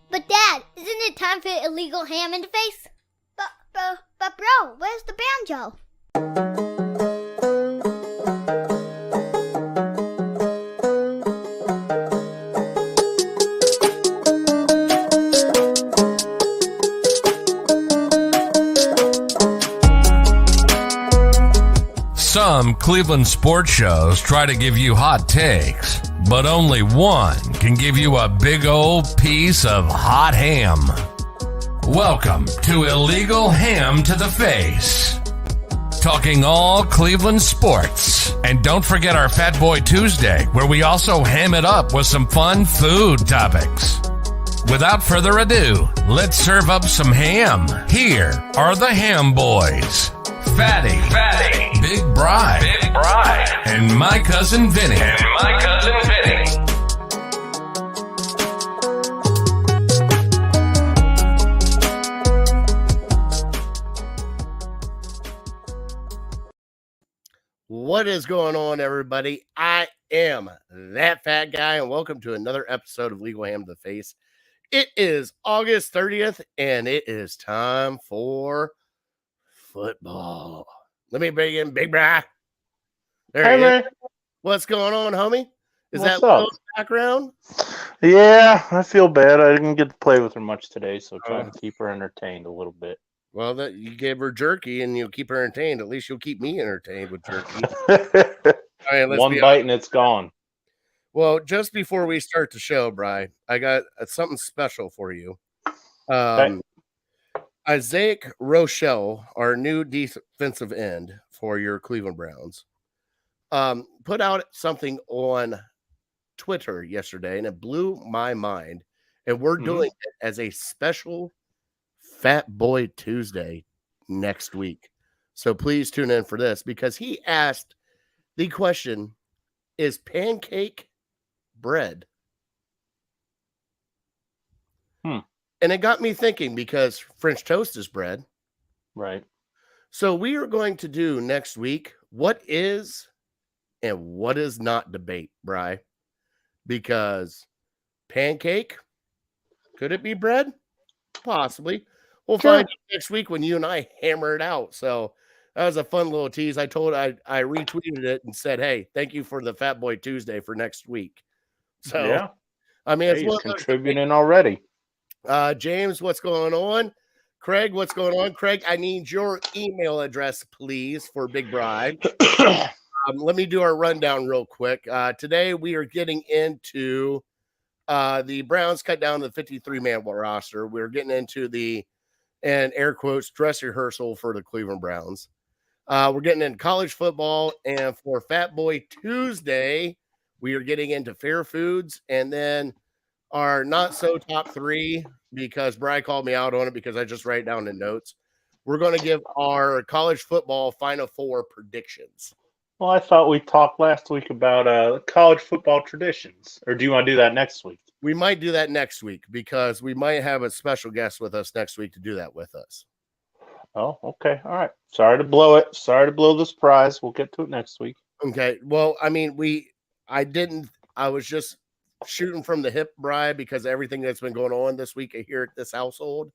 But Dad, isn't it time for illegal ham in the face? But bro, where's the banjo? Some Cleveland sports shows try to give you hot takes, but only one can give you a big old piece of hot ham. Welcome to Illegal Ham to the Face. Talking all Cleveland sports. And don't forget our Fat Boy Tuesday, where we also ham it up with some fun food topics. Without further ado, let's serve up some ham. Here are the Ham Boys. Fatty, Big Bri, and my cousin Vinny. What is going on, everybody? I am that fat guy, and welcome to another episode of Legal Ham to the Face. It is August 30th, and it is time for football. Let me bring in Big Bri. There he is. What's going on, homie? Is What's that up? Will's background? Yeah, I feel bad. I didn't get to play with her much today, so trying to keep her entertained a little bit. Well, that you gave her jerky, and you'll keep her entertained. At least you'll keep me entertained with jerky. All right, let's One be bite honest. and it's gone. Well, just before we start the show, Bri, I got something special for you. Okay. Isaac Rochelle, our new defensive end for your Cleveland Browns, put out something on Twitter yesterday, and it blew my mind. And we're doing it as a special Fat Boy Tuesday next week. So please tune in for this, because he asked the question, is pancake bread? And it got me thinking, because French toast is bread. Right. So we are going to do next week what is and what is not debate, Bri. Because pancake, could it be bread? Possibly. We'll find out next week when you and I hammer it out. So that was a fun little tease. I retweeted it and said, hey, thank you for the Fat Boy Tuesday for next week. So, Yeah. I mean, it's He's contributing already. James, what's going on? Craig, what's going on? Craig, I need your email address, please, for Big Bri. Let me do our rundown real quick. Today, we are getting into the Browns cut down the 53-man roster. We're getting into the, and air quotes, dress rehearsal for the Cleveland Browns. We're getting into college football. And for Fat Boy Tuesday, we are getting into fair foods. And then our not so top three, because Bri called me out on it because I just write down the notes. We're going to give our college football Final Four predictions. Well, I thought we talked last week about college football traditions. Or do you want to do that next week? We might do that next week, because we might have a special guest with us next week to do that with us. Oh, okay. All right. Sorry to blow it. Sorry to blow the surprise. We'll get to it next week. Okay. Well, I mean, I was just shooting from the hip, Bri, because of everything that's been going on this week here at this household.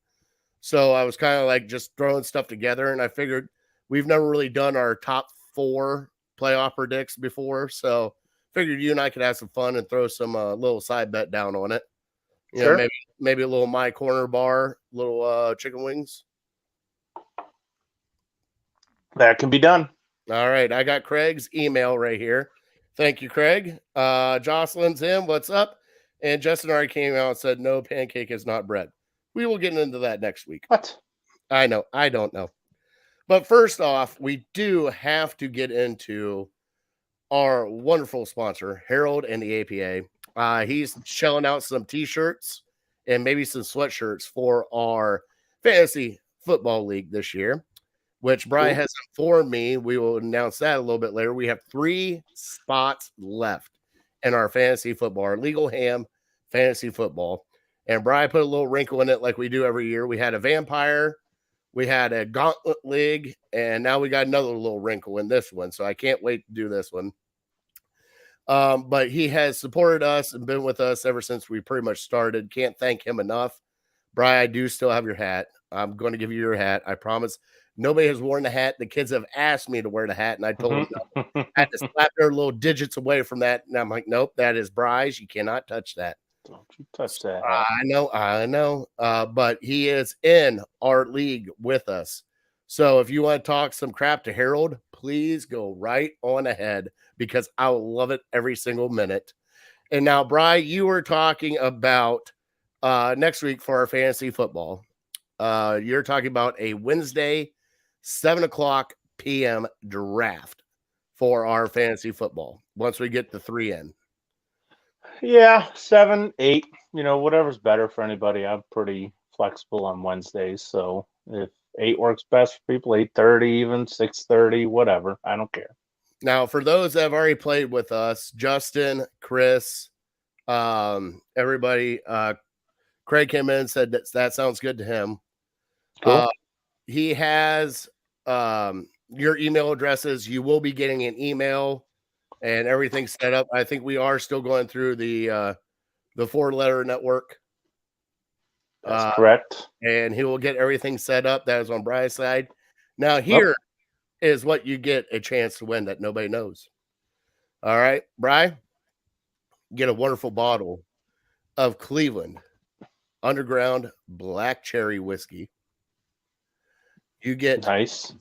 So I was kind of like just throwing stuff together, and I figured we've never really done our top 4 playoff predicts before. So figured you and I could have some fun and throw some little side bet down on it. You know, maybe a little My Corner bar, little chicken wings. That can be done. All right. I got Craig's email right here. Thank you, Craig. Jocelyn's in. What's up? And Justin already came out and said, no, pancake is not bread. We will get into that next week. What? I know. I don't know. But first off, we do have to get into our wonderful sponsor, Harold and the APA. He's shelling out some T-shirts and maybe some sweatshirts for our fantasy football league this year, which Brian has informed me. We will announce that a little bit later. We have 3 spots left in our fantasy football, our Legal Ham fantasy football. And Brian put a little wrinkle in it like we do every year. We had a vampire, we had a gauntlet league, and now we got another little wrinkle in this one. So I can't wait to do this one. But he has supported us and been with us ever since we pretty much started. Can't thank him enough. Bri, I do still have your hat. I'm going to give you your hat. I promise. Nobody has worn the hat. The kids have asked me to wear the hat, and I told them no. I had to slap their little digits away from that. And I'm like, nope, that is Bri's. You cannot touch that. Don't you touch that. I know. But he is in our league with us. So if you want to talk some crap to Harold, please go right on ahead because I will love it every single minute. And now, Bri, you were talking about next week for our fantasy football. You're talking about a Wednesday, 7:00 p.m. draft for our fantasy football once we get the 3 in. Yeah, 7, 8, whatever's better for anybody. I'm pretty flexible on Wednesdays. So if 8 works best for people, 8:30, even 6:30, whatever. I don't care. Now, for those that have already played with us, Justin, Chris, everybody, Craig came in and said that sounds good to him. Cool. He has your email addresses. You will be getting an email and everything set up. I think we are still going through the 4-letter network. That's correct. And he will get everything set up. That is on Bri's side. Now, here is what you get a chance to win that nobody knows. All right, Bri, get a wonderful bottle of Cleveland Underground Black Cherry Whiskey. You get nice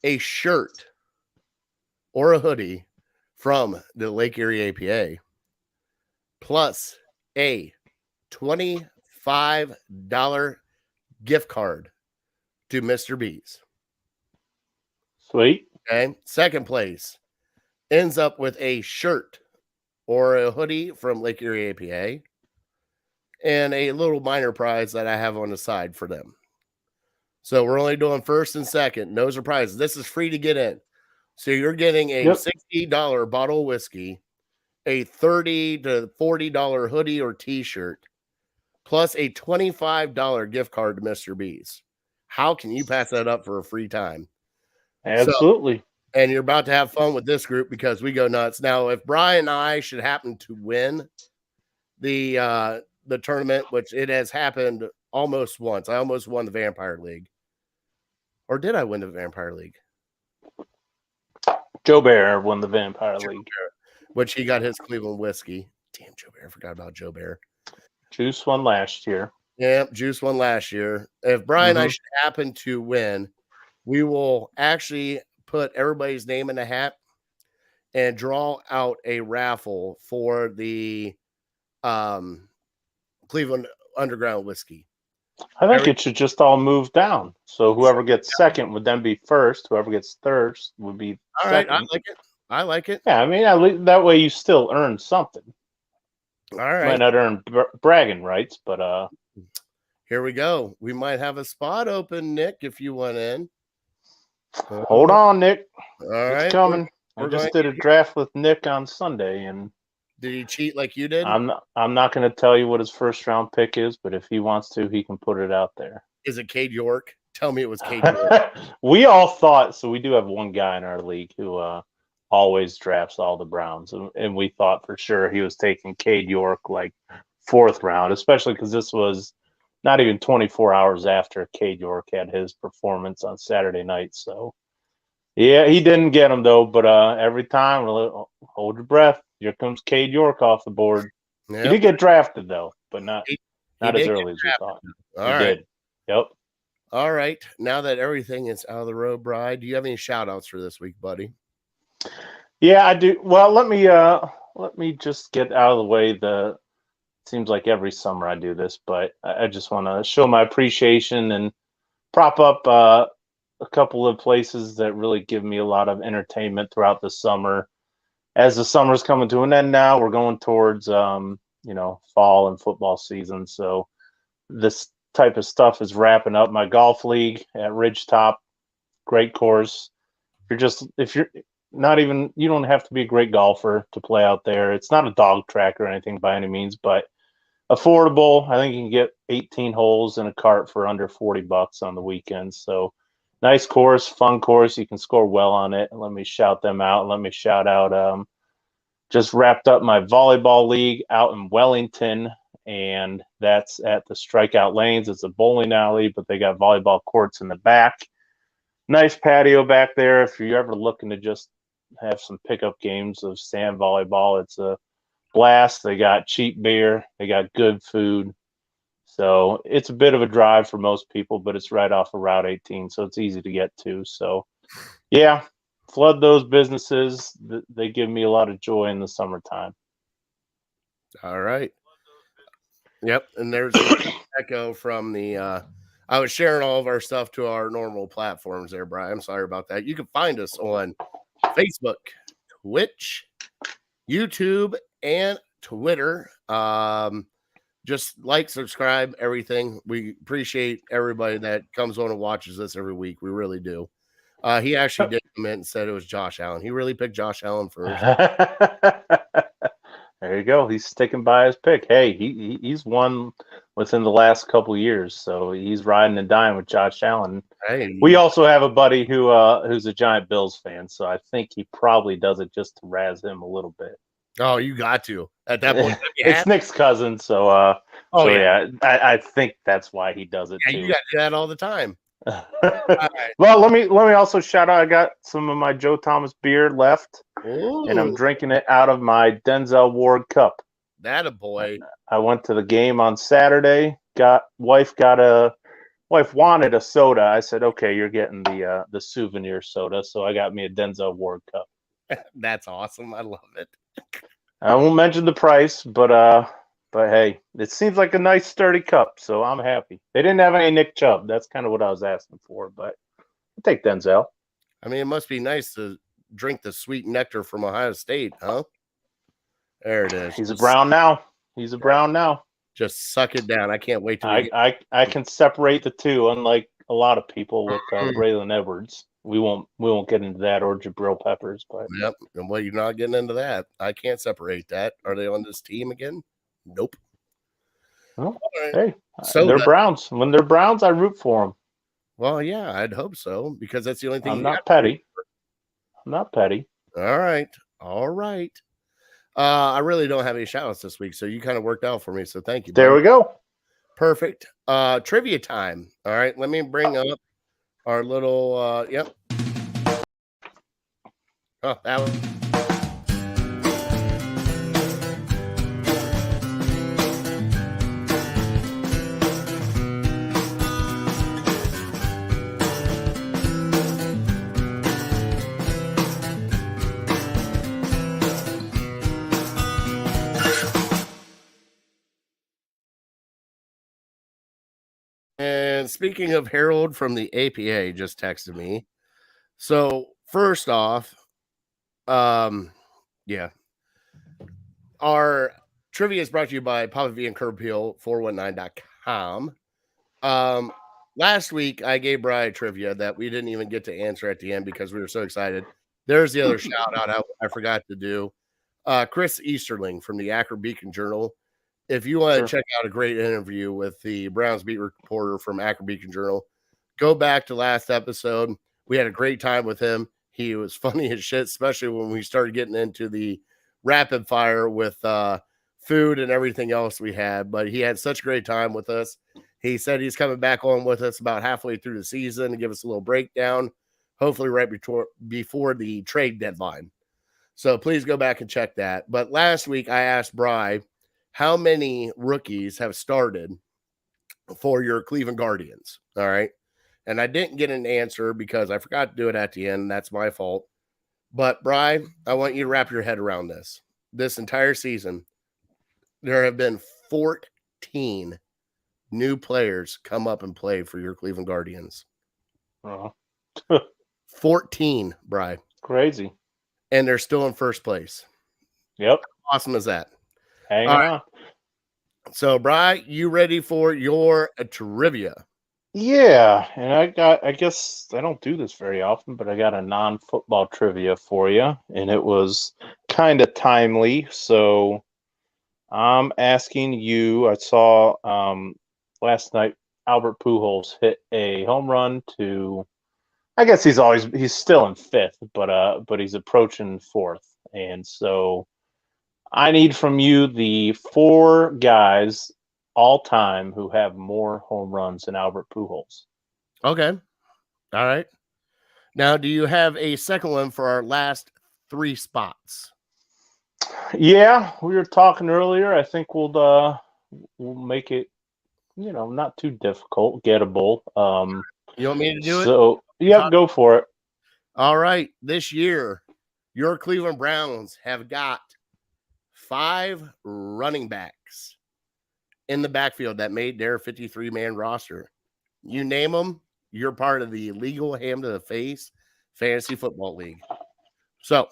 a shirt or a hoodie from the Lake Erie APA, plus a $25 gift card to Mr. B's. Sweet. Okay. Second place ends up with a shirt or a hoodie from Lake Erie APA and a little minor prize that I have on the side for them. So we're only doing first and second. No surprises. This is free to get in. So you're getting a $60 bottle of whiskey, a $30 to $40 hoodie or t-shirt, plus a $25 gift card to Mr. B's. How can you pass that up for a free time? Absolutely. So, and you're about to have fun with this group because we go nuts. Now, if Brian and I should happen to win the tournament, which it has happened almost once. I almost won the Vampire League. Or did I win the Vampire League? Joe Bear won the Vampire League. Which he got his Cleveland whiskey. Damn, Joe Bear. I forgot about Joe Bear. Juice won last year. Yeah, Juice won last year. If Brian and I should happen to win, we will actually put everybody's name in a hat and draw out a raffle for the Cleveland Underground whiskey. I think it should just all move down. So whoever gets second would then be first. Whoever gets third would be second. All right, I like it. Yeah, I mean, at least that way you still earn something. All right. Might not earn bragging rights, but here we go. We might have a spot open, Nick, if you want in. Hold on, Nick. All right. It's coming. I just did a draft with Nick on Sunday, and did he cheat like you did? I'm not going to tell you what his first round pick is, but if he wants to, he can put it out there. Is it Cade York? Tell me it was Cade York. We all thought so. We do have one guy in our league who always drafts all the Browns, and we thought for sure he was taking Cade York like 4th round, especially because this was not even 24 hours after Cade York had his performance on Saturday night. So, yeah, he didn't get him, though. But every time, hold your breath. Here comes Cade York off the board. Yep. He did get drafted, though, but not as early as we thought. All right. Did. Yep. All right. Now that everything is out of the road, Bri, do you have any shout-outs for this week, buddy? Yeah, I do. Well, let me just get out of the way. It seems like every summer I do this, but I just want to show my appreciation and prop up a couple of places that really give me a lot of entertainment throughout the summer. As the summer's coming to an end now, we're going towards fall and football season. So this type of stuff is wrapping up. My golf league at Ridgetop, great course. If you're not even, you don't have to be a great golfer to play out there. It's not a dog track or anything by any means, but affordable. I think you can get 18 holes in a cart for under $40 on the weekends. So nice course, fun course. You can score well on it. And let me shout them out. Let me shout out just wrapped up my volleyball league out in Wellington, and that's at the Strikeout Lanes. It's a bowling alley, but they got volleyball courts in the back. Nice patio back there. If you're ever looking to just have some pickup games of sand volleyball, it's a blast. They got cheap beer. They got good food. So it's a bit of a drive for most people, but it's right off of Route 18, so it's easy to get to. So, yeah, flood those businesses. They give me a lot of joy in the summertime. All right. Yep. And there's an echo from the I was sharing all of our stuff to our normal platforms there, Brian. I'm sorry about that. You can find us on Facebook, Twitch, YouTube, and Twitter. Just like, subscribe, everything. We appreciate everybody that comes on and watches us every week. We really do. He actually did comment and said it was Josh Allen. He really picked Josh Allen first. There you go. He's sticking by his pick. Hey, he's won within the last couple years, so he's riding and dying with Josh Allen. Hey. We also have a buddy who's a giant Bills fan, so I think he probably does it just to razz him a little bit. Oh, you got to at that point. It's Nick's cousin, so I think that's why he does it. Yeah, too. you got to do that all the time. Well, let me also shout out. I got some of my Joe Thomas beer left, Ooh, and I'm drinking it out of my Denzel Ward cup. that a boy. I went to the game on Saturday. Wife wanted a soda. I said, okay, you're getting the souvenir soda. So I got me a Denzel Ward cup. That's awesome. I love it. I won't mention the price, but hey, it seems like a nice sturdy cup, so I'm happy. They didn't have any Nick Chubb. That's kind of what I was asking for, but I'll take Denzel. I mean, it must be nice to drink the sweet nectar from Ohio State, huh? There it is. He's a Brown now. Just suck it down. I can't wait to. I can separate the two, unlike a lot of people with Braylon Edwards. We won't get into that, or Jabril Peppers, but Yep. And well, you're not getting into that. I can't separate that. Are they on this team again? Nope. well, Right. hey, So they're the- Browns. When they're Browns, I root for them. Well, yeah, I'd hope so because that's the only thing. I'm you not got. petty. All right. I really don't have any shout outs this week, so you kind of worked out for me. So thank you. There buddy. we go. Perfect. Trivia time. All right. Let me bring up our little yep. Oh, that was And speaking of Harold from the APA just texted me. So first off, yeah. Our trivia is brought to you by Papa V and Curb Peel 419.com. Last week I gave Bri trivia that we didn't even get to answer at the end because we were so excited. There's the other shout out I forgot to do. Chris Easterling from the Akron Beacon Journal. If you want to check out a great interview with the Browns beat reporter from Akron Beacon Journal, go back to last episode. We had a great time with him. He was funny as shit, especially when we started getting into the rapid fire with food and everything else we had. But he had such a great time with us. He said he's coming back on with us about halfway through the season to give us a little breakdown, hopefully right before the trade deadline. So please go back and check that. But last week I asked Bri, how many rookies have started for your Cleveland Guardians? All right. And I didn't get an answer because I forgot to do it at the end. That's my fault. But Bri, I want you to wrap your head around this. This entire season, there have been 14 new players come up and play for your Cleveland Guardians. 14, Bri. Crazy. And they're still in first place. Yep. How awesome is that? Hang All on. right. So, Bri, you ready for your trivia? Yeah, and I guess I don't do this very often, but I got a non-football trivia for you, and it was kind of timely. So I'm asking you, I saw last night Albert Pujols hit a home run to, I guess he's still in fifth, but he's approaching fourth. And so I need from you the 4 guys all time who have more home runs than Albert Pujols. Okay. All right. Now, do you have a second one for our last 3 spots? Yeah, we were talking earlier. I think we'll make it, not too difficult, gettable. You want me to do it? So, yep, go for it. All right. This year, your Cleveland Browns have got 5 running backs in the backfield that made their 53-man roster. You name them, you're part of the legal ham to the face fantasy football league. So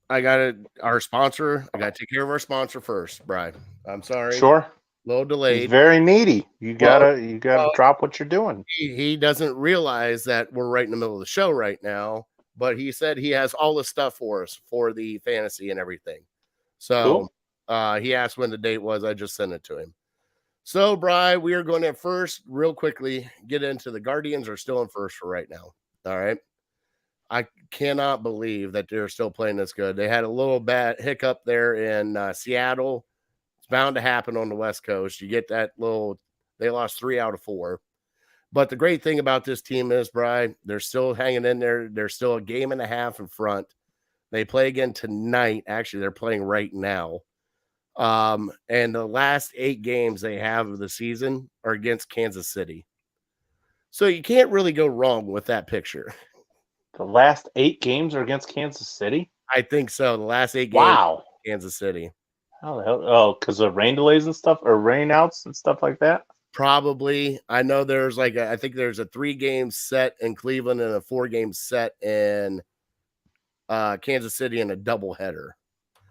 I got our sponsor. I got to take care of our sponsor first, Brian. I'm sorry. Sure. A little delayed. He's very needy. You gotta drop what you're doing. He doesn't realize that we're right in the middle of the show right now, but he said he has all the stuff for us for the fantasy and everything. So he asked when the date was. I just sent it to him. So, Bri, we are going to first, real quickly, get into the Guardians are still in first for right now. All right. I cannot believe that they're still playing this good. They had a little bad hiccup there in Seattle. It's bound to happen on the West Coast. You get that they lost 3 out of 4. But the great thing about this team is, Bri, they're still hanging in there. They're still a game and a half in front. They play again tonight. Actually, they're playing right now. And the last 8 games they have of the season are against Kansas City. So you can't really go wrong with that picture. The last 8 games are against Kansas City? I think so. The last 8 games wow. Kansas City. How the hell? Oh, because of rain delays and stuff, or rain outs and stuff like that? Probably. I know there's I think there's a 3-game set in Cleveland and a 4-game set in Kansas City and a doubleheader.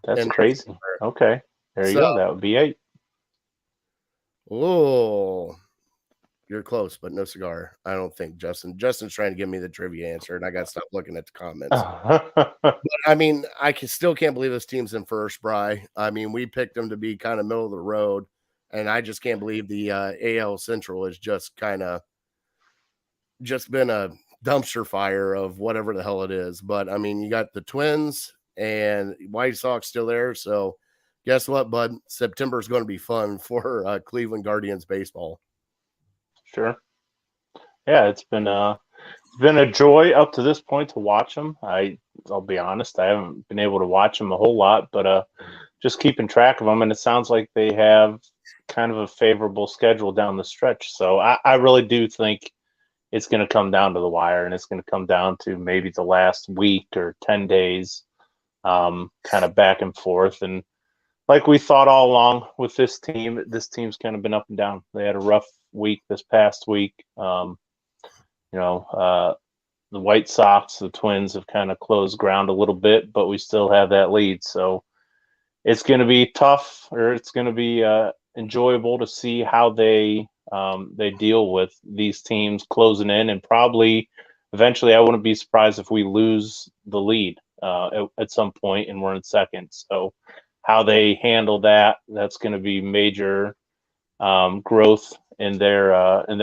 That's crazy. Okay. There you go. That would be 8. Oh, you're close, but no cigar. I don't think, Justin. Justin's trying to give me the trivia answer, and I got to stop looking at the comments. But, I mean, still can't believe this team's in first, Bri. I mean, we picked them to be kind of middle of the road, and I just can't believe the AL Central is just been a dumpster fire of whatever the hell it is. But, I mean, you got the Twins and White Sox still there, so guess what, bud? September is going to be fun for Cleveland Guardians baseball. Sure. Yeah, it's been a joy up to this point to watch them. I'll be honest, I haven't been able to watch them a whole lot, but just keeping track of them, and it sounds like they have kind of a favorable schedule down the stretch. So I really do think it's going to come down to the wire, and it's going to come down to maybe the last week or 10 days, kind of back and forth. And like we thought all along with this team's kind of been up and down. They had a rough week this past week. The White Sox, the Twins have kind of closed ground a little bit, but we still have that lead. So it's going to be tough, or it's going to be enjoyable to see how they deal with these teams closing in, and probably eventually I wouldn't be surprised if we lose the lead at some point and we're in second. So how they handle that's going to be major growth in their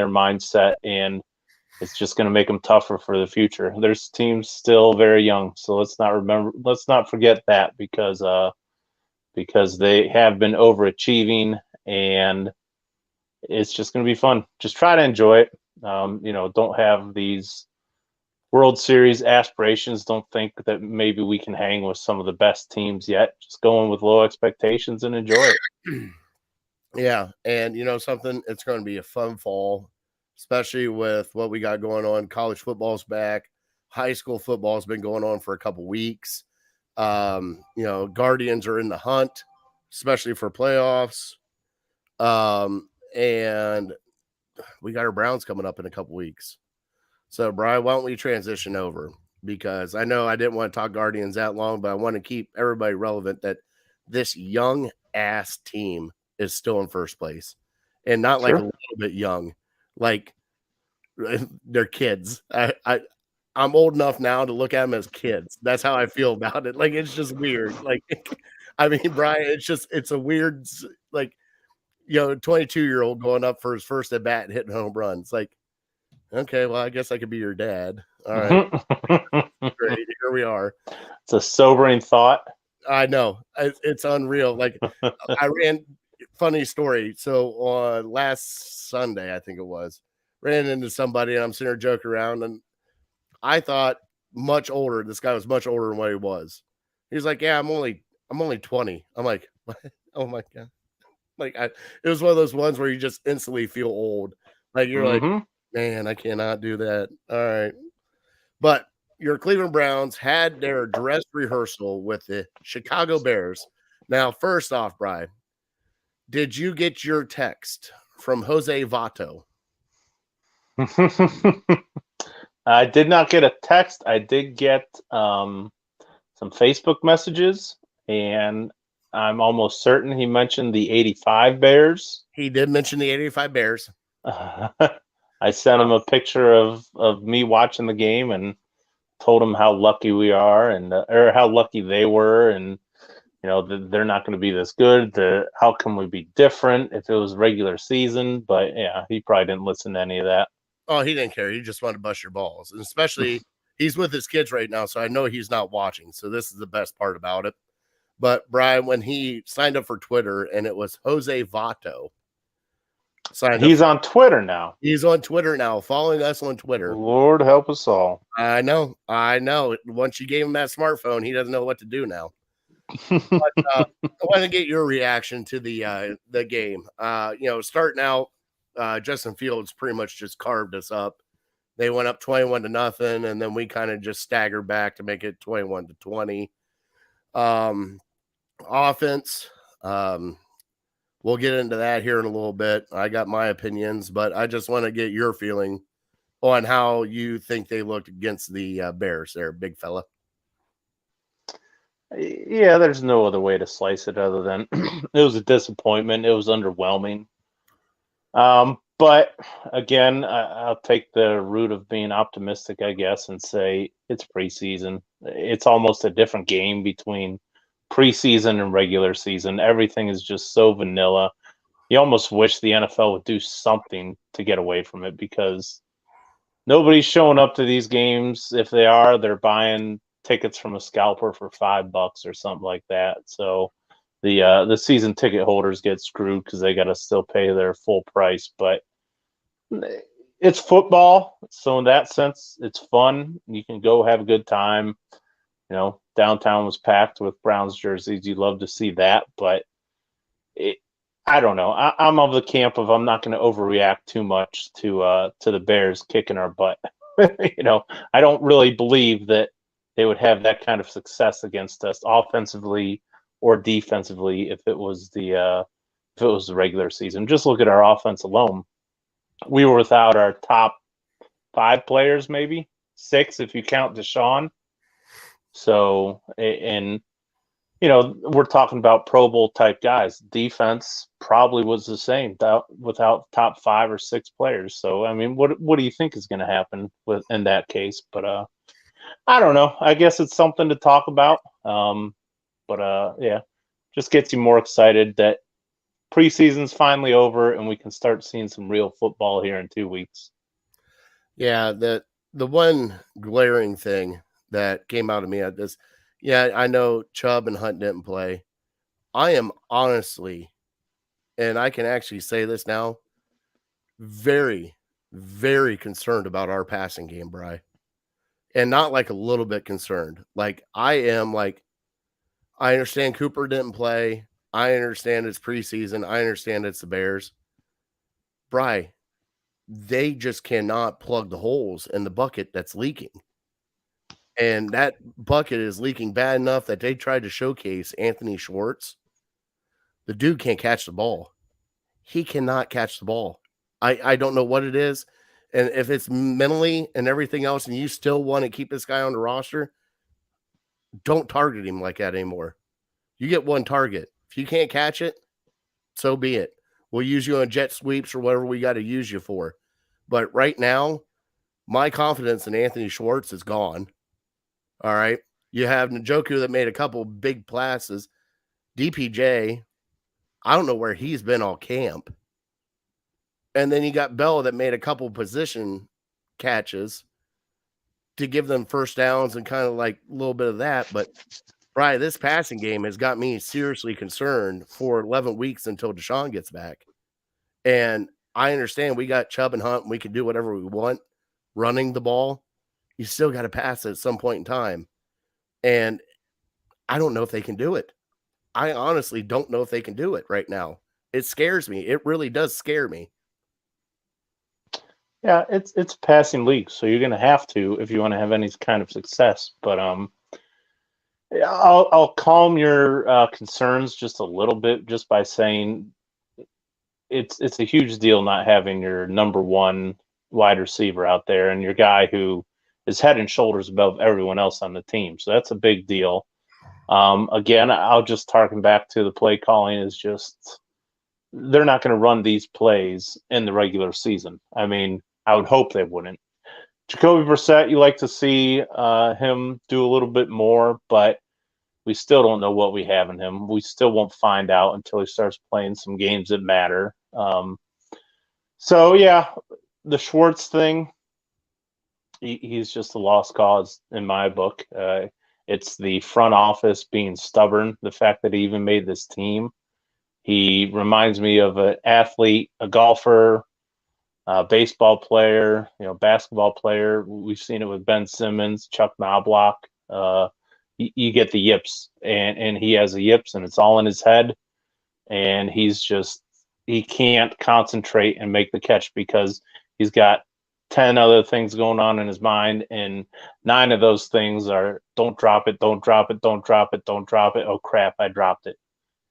mindset, and it's just going to make them tougher for the future. There's teams still very young, so let's not forget that, because they have been overachieving, and it's just going to be fun. Just try to enjoy it. Don't have these World Series aspirations. Don't think that maybe we can hang with some of the best teams yet. Just go in with low expectations and enjoy it. Yeah, and something, it's going to be a fun fall, especially with what we got going on. College football's back. High school football's been going on for a couple weeks. Guardians are in the hunt, especially for playoffs. And we got our Browns coming up in a couple weeks. So, Brian, why don't we transition over? Because I know I didn't want to talk Guardians that long, but I want to keep everybody relevant that this young-ass team is still in first place. And not like a little bit young. Like, they're kids. I'm old enough now to look at them as kids. That's how I feel about it. Like, it's just weird. Like, I mean, Brian, it's a weird, 22-year-old going up for his first at bat and hitting home runs. Like, okay, well, I guess I could be your dad. All right. Great. Here we are. It's a sobering thought. I know. It's unreal. Like, funny story. So on last Sunday, I think it was, ran into somebody and I'm sitting there joking around, and I thought much older. This guy was much older than what he was. He's like, yeah, I'm only 20. I'm like, what? Oh my God. Like, it was one of those ones where you just instantly feel old. Like, you're like, man, I cannot do that. All right. But your Cleveland Browns had their dress rehearsal with the Chicago Bears. Now, first off, Brian, did you get your text from Jose Vato? I did not get a text. I did get some Facebook messages, and I'm almost certain he mentioned the 85 Bears. He did mention the 85 Bears. I sent him a picture of me watching the game and told him how lucky we are, and or how lucky they were, and they're not going to be this good. How can we be different if it was regular season? But yeah, he probably didn't listen to any of that. Oh, he didn't care. He just wanted to bust your balls, and especially he's with his kids right now, so I know he's not watching. So this is the best part about it. But Brian, when he signed up for Twitter, and it was Jose Vato. He's on Twitter now. He's on Twitter now, following us on Twitter. Lord help us all. I know. Once you gave him that smartphone, he doesn't know what to do now. But I want to get your reaction to the game. Starting out, Justin Fields pretty much just carved us up. They went up 21-0, and then we kind of just staggered back to make it 21-20. Offense, we'll get into that here in a little bit. I got my opinions, but I just want to get your feeling on how you think they looked against the Bears there, big fella. Yeah, there's no other way to slice it other than it was a disappointment. It was underwhelming. But again, I'll take the route of being optimistic, I guess, and say it's preseason. It's almost a different game between preseason and regular season. Everything is just so vanilla. You almost wish the NFL would do something to get away from it, because nobody's showing up to these games. If they are, they're buying tickets from a scalper for $5 or something like that. So the season ticket holders get screwed because they got to still pay their full price. But it's football, so in that sense, it's fun. You can go have a good time. Downtown was packed with Browns jerseys. You'd love to see that, but I don't know. I'm of the camp of I'm not going to overreact too much to the Bears kicking our butt. I don't really believe that they would have that kind of success against us offensively or defensively if it was the regular season. Just look at our offense alone. We were without our top 5 players, maybe 6 if you count Deshaun. So, and we're talking about Pro Bowl type guys. Defense probably was the same without top 5 or 6 players. So, I mean, what do you think is going to happen in that case? But I don't know. I guess it's something to talk about. Yeah, just gets you more excited that preseason's finally over and we can start seeing some real football here in 2 weeks. Yeah, the one glaring thing that came out of me at this, yeah, I know Chubb and Hunt didn't play. I am honestly, and I can actually say this now, very, very concerned about our passing game, Bri. And not like a little bit concerned. Like, I am like, I understand Cooper didn't play. I understand it's preseason. I understand it's the Bears. Bri, they just cannot plug the holes in the bucket that's leaking. And that bucket is leaking bad enough that they tried to showcase Anthony Schwartz. The dude can't catch the ball. He cannot catch the ball. I don't know what it is. And if it's mentally and everything else, and you still want to keep this guy on the roster, don't target him like that anymore. You get one target. If you can't catch it, so be it. We'll use you on jet sweeps or whatever we got to use you for. But right now, my confidence in Anthony Schwartz is gone. All right. You have Njoku that made a couple big passes. DPJ, I don't know where he's been all camp. And then you got Bell that made a couple position catches. to give them first downs and kind of like a little bit of that. But Bri, this passing game has got me seriously concerned for 11 weeks until Deshaun gets back. And I understand we got Chubb and Hunt and we can do whatever we want running the ball. You still got to pass it at some point in time. And I don't know if they can do it. I honestly don't know if they can do it right now. It scares me. It really does scare me. Yeah, it's a passing league, so you're going to have to if you want to have any kind of success. But I'll calm your concerns just a little bit just by saying it's a huge deal not having your number one wide receiver out there and your guy who is head and shoulders above everyone else on the team. So that's a big deal. Again, I'll just harken back to the play calling is just they're not going to run these plays in the regular season. I mean, I would hope they wouldn't. Jacoby Brissett, you like to see him do a little bit more, but we still don't know what we have in him. We still won't find out until he starts playing some games that matter. So, yeah, the Schwartz thing, he's just a lost cause in my book. It's the front office being stubborn, the fact that he even made this team. He reminds me of an athlete, a golfer, a baseball player, basketball player. We've seen it with Ben Simmons, Chuck Knobloch. You get the yips, and he has the yips, and it's all in his head. And he can't concentrate and make the catch because he's got 10 other things going on in his mind, and 9 of those things are don't drop it, don't drop it, don't drop it, don't drop it. Oh crap, I dropped it.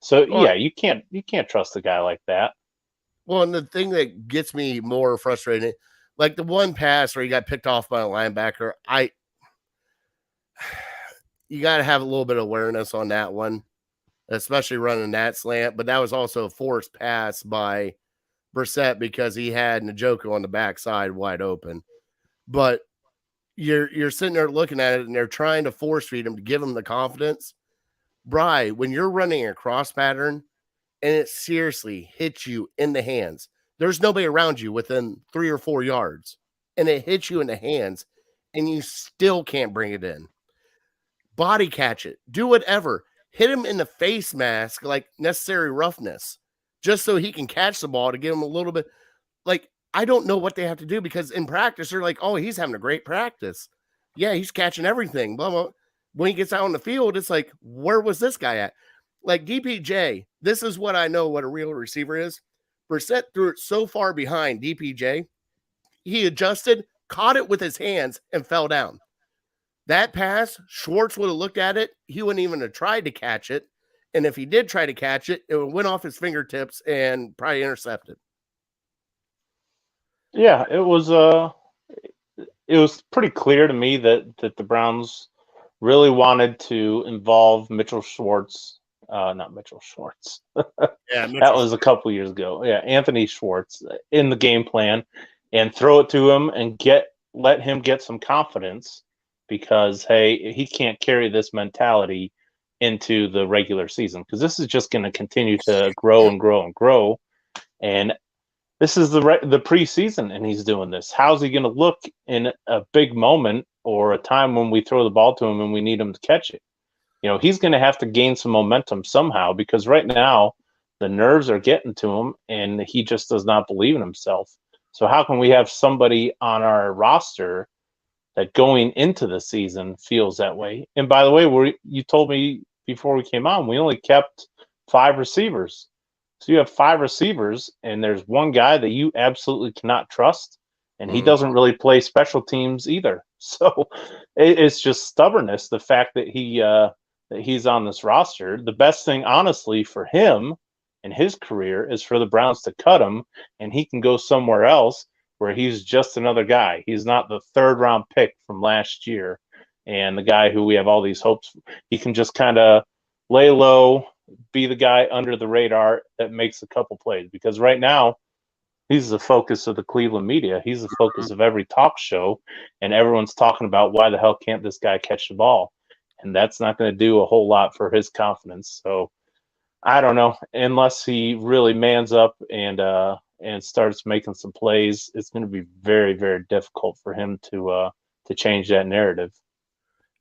So yeah, you can't trust a guy like that. Well, and the thing that gets me more frustrated, like the one pass where he got picked off by a linebacker, you got to have a little bit of awareness on that one, especially running that slant. But that was also a forced pass by Brissett because he had Njoku on the backside wide open. But you're sitting there looking at it, and they're trying to force feed him to give him the confidence. Bri, when you're running a cross pattern and it seriously hits you in the hands, there's nobody around you within 3 or 4 yards, and it hits you in the hands, and you still can't bring it in. Body catch it. Do whatever. Hit him in the face mask like necessary roughness just so he can catch the ball to give him a little bit. Like, I don't know what they have to do because in practice, they're like, oh, he's having a great practice. Yeah, he's catching everything. Blah, blah. When he gets out on the field, it's like, where was this guy at? Like DPJ, this is what I know what a real receiver is. Brissett threw it so far behind DPJ, he adjusted, caught it with his hands, and fell down. That pass, Schwartz would have looked at it. He wouldn't even have tried to catch it. And if he did try to catch it, it went off his fingertips and probably intercepted. Yeah, it was pretty clear to me that the Browns really wanted to involve Mitchell Schwartz. Not Mitchell Schwartz. Yeah, that was a couple years ago. Yeah, Anthony Schwartz in the game plan and throw it to him and let him get some confidence because, hey, he can't carry this mentality into the regular season because this is just going to continue to grow and grow and grow. And this is the preseason, and he's doing this. How's he going to look in a big moment or a time when we throw the ball to him and we need him to catch it? He's going to have to gain some momentum somehow because right now the nerves are getting to him and he just does not believe in himself. So how can we have somebody on our roster that going into the season feels that way? And by the way, you told me before we came on, we only kept 5 receivers. So you have 5 receivers and there's one guy that you absolutely cannot trust. And he doesn't really play special teams either. So it's just stubbornness, the fact that he's on this roster. The best thing, honestly, for him and his career is for the Browns to cut him and he can go somewhere else where he's just another guy. He's not the 3rd-round pick from last year and the guy who we have all these hopes for. He can just kind of lay low, be the guy under the radar that makes a couple plays because right now, he's the focus of the Cleveland media. He's the focus of every talk show, and everyone's talking about why the hell can't this guy catch the ball? And that's not going to do a whole lot for his confidence. So I don't know. Unless he really mans up and starts making some plays, it's going to be very, very difficult for him to change that narrative.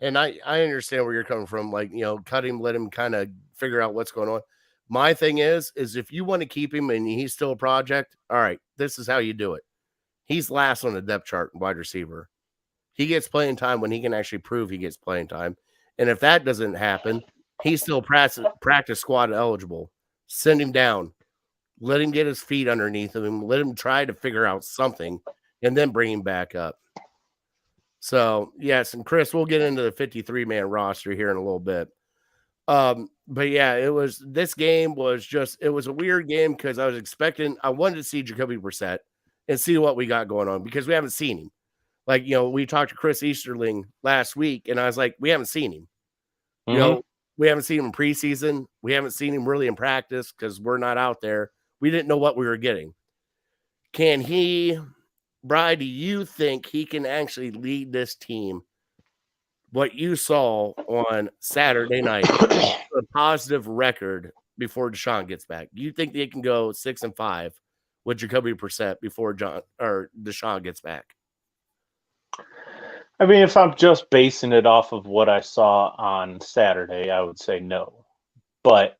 And I understand where you're coming from. Like, cut him, let him kind of figure out what's going on. My thing is if you want to keep him and he's still a project, all right, this is how you do it. He's last on the depth chart, wide receiver. He gets playing time when he can actually prove he gets playing time. And if that doesn't happen, he's still practice squad eligible. Send him down. Let him get his feet underneath him. Let him try to figure out something and then bring him back up. So, yes, and Chris, we'll get into the 53-man roster here in a little bit. But yeah, this game was it was a weird game because I wanted to see Jacoby Brissett and see what we got going on because we haven't seen him. Like, we talked to Chris Easterling last week and I was like, we haven't seen him. Mm-hmm. We haven't seen him in preseason. We haven't seen him really in practice because we're not out there. We didn't know what we were getting. Bri, do you think he can actually lead this team? What you saw on Saturday night, a positive record before Deshaun gets back. Do you think they can go 6-5 with Jacoby Brissett before Deshaun gets back? I mean, if I'm just basing it off of what I saw on Saturday, I would say no. But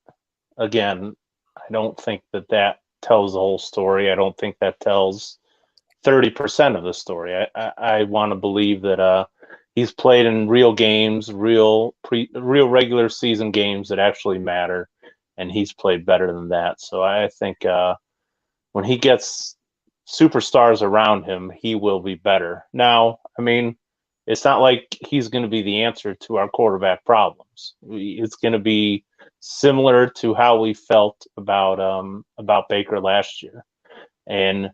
again, I don't think that tells the whole story. I don't think that tells 30% of the story. I want to believe that he's played in real games, real regular season games that actually matter, and he's played better than that. So I think when he gets superstars around him, he will be better. Now, I mean, it's not like he's going to be the answer to our quarterback problems. It's going to be similar to how we felt about Baker last year. And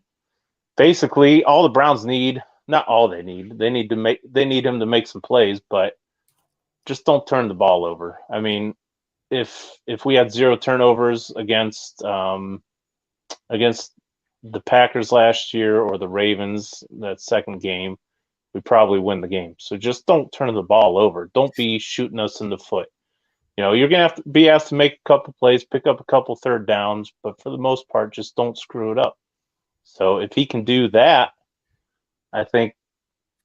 basically, all the Browns need, not all they need him to make some plays, but just don't turn the ball over. I mean, if we had 0 turnovers against the Packers last year or the Ravens that second game, we probably win the game. So just don't turn the ball over. Don't be shooting us in the foot. You're going to have to be asked to make a couple plays, pick up a couple third downs, but for the most part, just don't screw it up. So if he can do that, I think,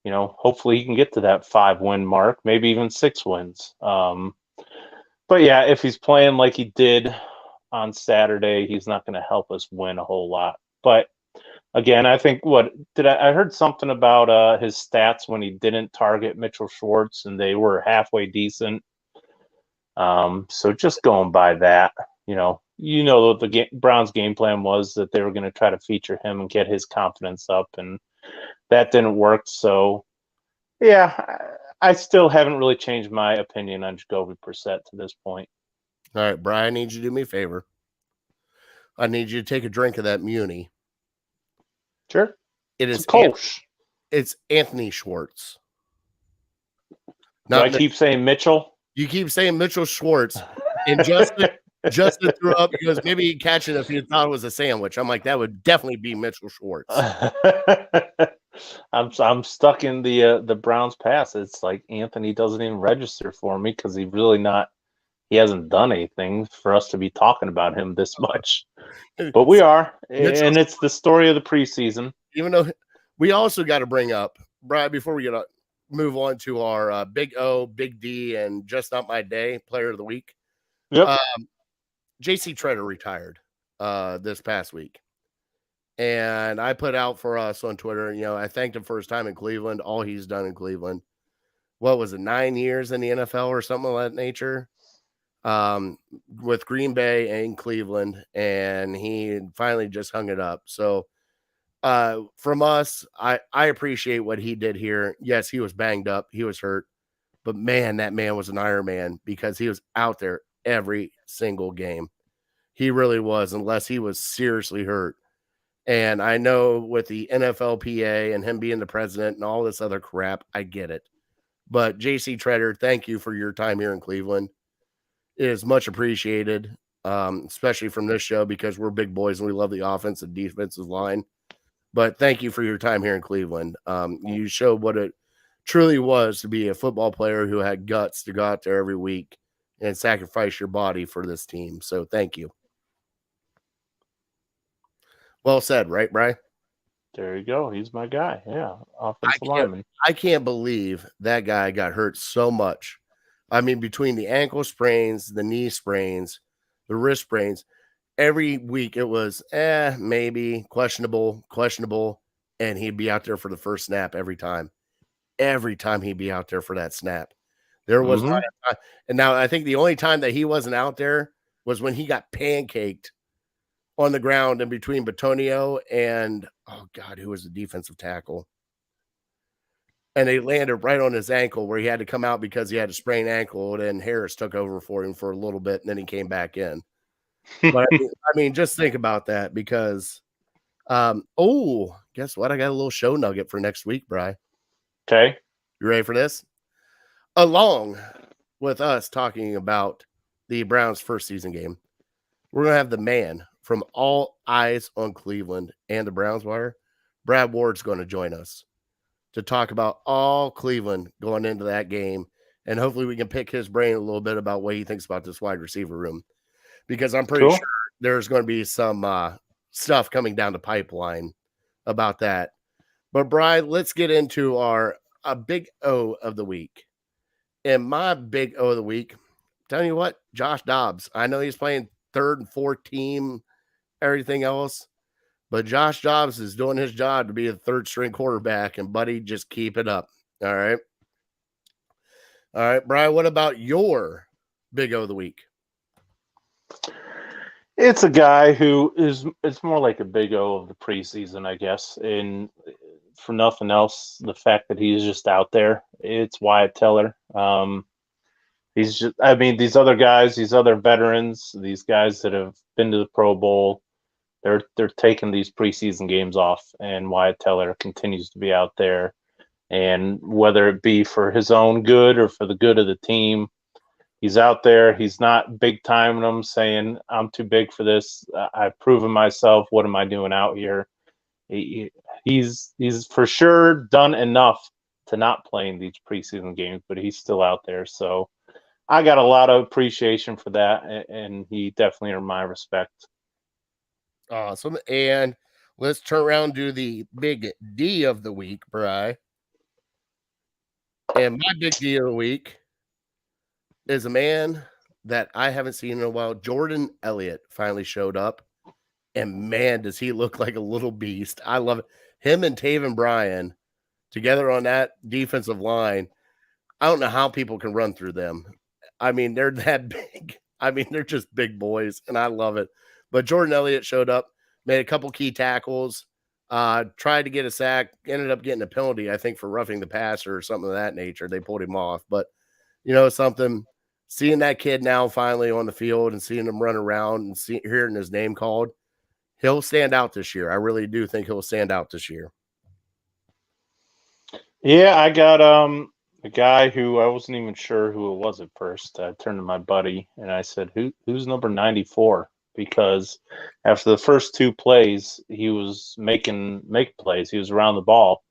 hopefully he can get to that 5-win mark, maybe even 6 wins. But yeah, if he's playing like he did on Saturday, he's not going to help us win a whole lot. But again, I think I heard something about his stats when he didn't target Mitchell Schwartz and they were halfway decent. So just going by that, what the Browns' game plan was, that they were going to try to feature him and get his confidence up, and that didn't work. So, yeah, I still haven't really changed my opinion on Jacoby Brissett to this point. All right, Brian, I need you to do me a favor. I need you to take a drink of that Muni. Sure. It's Anthony Schwartz. Do I keep saying Mitchell? You keep saying Mitchell Schwartz, and Justin threw up because maybe he'd catch it if he thought it was a sandwich. I'm like, that would definitely be Mitchell Schwartz. I'm stuck in the Browns pass. It's like Anthony doesn't even register for me because he hasn't done anything for us to be talking about him this much. But we are, and it's the story of the preseason. Even though we also got to bring up, Brian, before we move on to our Big O, Big D, and Just Not My Day Player of the Week. Yep. JC Treader retired this past week. And I put out for us on Twitter, I thanked him for his time in Cleveland, all he's done in Cleveland. What was it, 9 years in the NFL or something of that nature? With Green Bay and Cleveland, and he finally just hung it up. So from us, I appreciate what he did here. Yes, he was banged up, he was hurt, but man, that man was an Iron Man because he was out there every single game. He really was, unless he was seriously hurt. And I know with the NFLPA and him being the president and all this other crap, I get it. But JC Treader, thank you for your time here in Cleveland. It is much appreciated, especially from this show because we're big boys and we love the offense and defensive line. But thank you for your time here in Cleveland. You showed what it truly was to be a football player who had guts to go out there every week and sacrifice your body for this team. So thank you. Well said, right, Bri? There you go. He's my guy. Yeah, offensive lineman. I can't believe that guy got hurt so much. I mean, between the ankle sprains, the knee sprains, the wrist sprains, every week it was maybe questionable, and he'd be out there for the first snap every time. Every time he'd be out there for that snap. There was not a time. And now I think the only time that he wasn't out there was when he got pancaked on the ground in between Batonio and who was the defensive tackle? And they landed right on his ankle where he had to come out because he had a sprained ankle. And then Harris took over for him for a little bit, and then he came back in. But I mean, just think about that because, guess what? I got a little show nugget for next week, Bri. Okay. You ready for this? Along with us talking about the Browns' first season game, we're going to have the man from All Eyes on Cleveland and the Browns Wire, Brad Ward's going to join us to talk about all Cleveland going into that game. And hopefully we can pick his brain a little bit about what he thinks about this wide receiver room. Because I'm pretty sure there's going to be some stuff coming down the pipeline about that. But, Brian, let's get into our big O of the week. And my big O of the week, telling you what, Josh Dobbs. I know he's playing third and fourth team, everything else. But Josh Dobbs is doing his job to be a third-string quarterback, and, buddy, just keep it up. All right? All right, Brian, what about your big O of the week? It's a guy who it's more like a big O of the preseason, I guess. And for nothing else, the fact that he's just out there, it's Wyatt Teller. He's just, I mean, these other guys, these other veterans, these guys that have been to the Pro Bowl, they're taking these preseason games off, and Wyatt Teller continues to be out there. And whether it be for his own good or for the good of the team, he's out there. He's not big timing them, saying, I'm too big for this. I've proven myself. What am I doing out here? He's for sure done enough to not play in these preseason games, but he's still out there. So I got a lot of appreciation for that, and he definitely earned my respect. Awesome. And let's turn around and do the big D of the week, Bri. And my big D of the week is a man that I haven't seen in a while. Jordan Elliott finally showed up. And, man, does he look like a little beast. I love it. Him and Taven Bryan together on that defensive line. I don't know how people can run through them. I mean, they're that big. I mean, they're just big boys, and I love it. But Jordan Elliott showed up, made a couple key tackles, tried to get a sack, ended up getting a penalty, I think, for roughing the passer or something of that nature. They pulled him off. But, you know, something, seeing that kid now finally on the field and seeing him run around and hearing his name called, he'll stand out this year. I really do think he'll stand out this year. Yeah, I got a guy who I wasn't even sure who it was at first. I turned to my buddy and I said, who's number 94? Because after the first two plays, he was make plays. He was around the ball.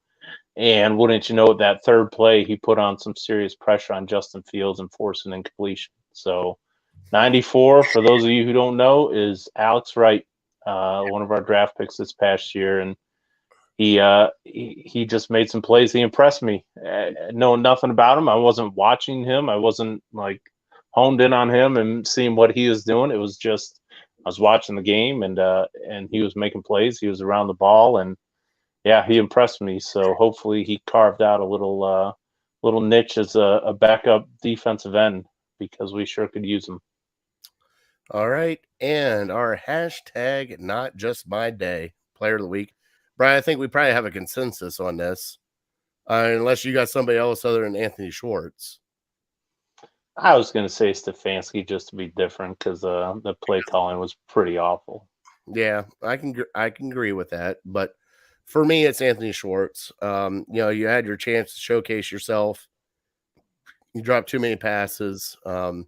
And wouldn't you know, that third play, he put on some serious pressure on Justin Fields and forced an incompletion. So 94, for those of you who don't know, is Alex Wright, one of our draft picks this past year. And he just made some plays. He impressed me. Knowing nothing about him, I wasn't watching him. I wasn't like honed in on him and seeing what he was doing. It was just I was watching the game, and he was making plays. He was around the ball, and yeah, he impressed me. So hopefully he carved out a little niche as a backup defensive end, because we sure could use him. All right, and our hashtag not just my day player of the week. Brian, I think we probably have a consensus on this, unless you got somebody else other than Anthony Schwartz. I was going to say Stefanski just to be different, because the play calling was pretty awful. Yeah, I can agree with that. But for me, it's Anthony Schwartz. You know, you had your chance to showcase yourself. You dropped too many passes. The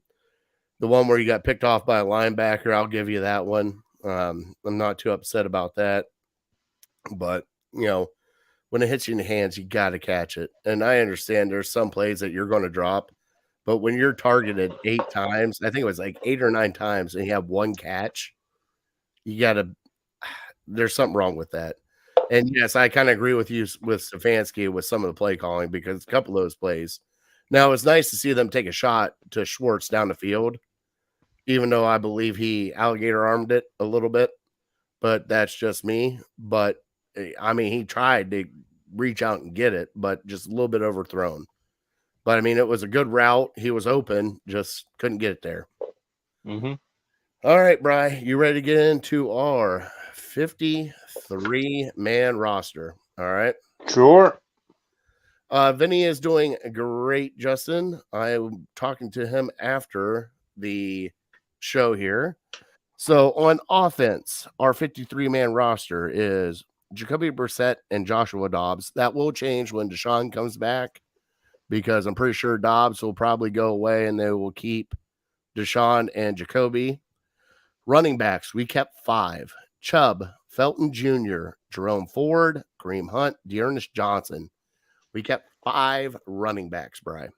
one where you got picked off by a linebacker, I'll give you that one. I'm not too upset about that. But, you know, when it hits you in the hands, you got to catch it. And I understand there's some plays that you're going to drop. But when you're targeted 8 times, I think it was like 8 or 9 times, and you have one catch, you got to – there's something wrong with that. And yes, I kind of agree with you with Stefanski with some of the play calling because a couple of those plays. Now, it's nice to see them take a shot to Schwartz down the field, even though I believe he alligator armed it a little bit, but that's just me. But I mean, he tried to reach out and get it, but just a little bit overthrown. But I mean, it was a good route. He was open, just couldn't get it there. Mm-hmm. All right, Bri, you ready to get into our 53-man roster? All right. Sure. Vinny is doing great, Justin. I'm talking to him after the show here. So on offense, our 53-man roster is Jacoby Brissett and Joshua Dobbs. That will change when Deshaun comes back because I'm pretty sure Dobbs will probably go away and they will keep Deshaun and Jacoby. Running backs, we kept 5. Chubb, Felton Jr., Jerome Ford, Kareem Hunt, Dearness Johnson. We kept 5 running backs, Brian.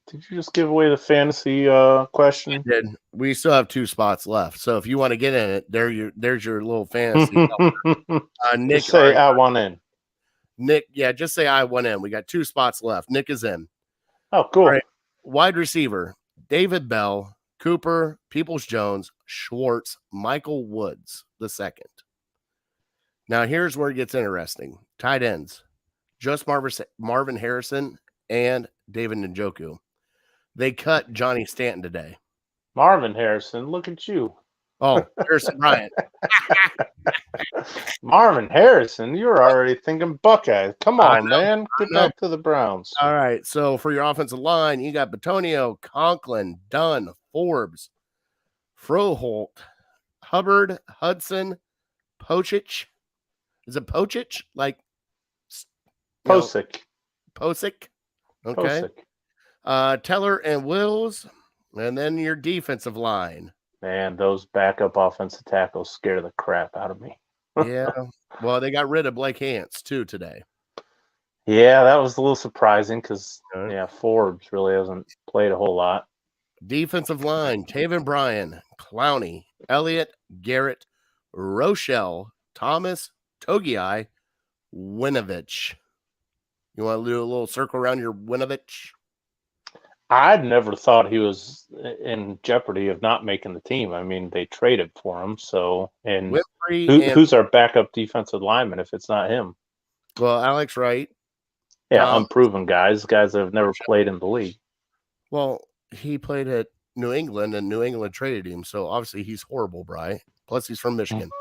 Did you just give away the fantasy question? We still have 2 spots left. So if you want to get in it, there's your little fantasy. Nick, just say I want in. Nick, yeah, just say I want in. We got 2 spots left. Nick is in. Oh, cool. All right. Wide receiver, David Bell, Cooper, Peoples-Jones, Schwartz, Michael Woods the second. Now here's where it gets interesting. Tight ends, just Marvin Harrison and David Njoku. They cut Johnny Stanton today. Marvin Harrison, look at you. Oh, Harrison Bryant. Marvin Harrison, you're already thinking Buckeye. Come on, man. Get back to the Browns. All right. So for your offensive line, you got Batonio, Conklin, Dunn, Forbes, Froholt, Hubbard, Hudson, Pochich. Is it Pochich? Like Posick. Posick. Okay. Posick. Teller and Wills. And then your defensive line. Man, those backup offensive tackles scare the crap out of me. Yeah. Well, they got rid of Blake Hance, too, today. Yeah, that was a little surprising because, Forbes really hasn't played a whole lot. Defensive line, Taven Bryan, Clowney, Elliott, Garrett, Rochelle, Thomas, Togiai, Winovich. You want to do a little circle around your Winovich? I'd never thought he was in jeopardy of not making the team. I mean, they traded for him. So, and who's our backup defensive lineman if it's not him? Well, Alex Wright. Yeah, unproven guys that have never played in the league. Well, he played at New England, and New England traded him. So, obviously, he's horrible, Bri. Plus, he's from Michigan.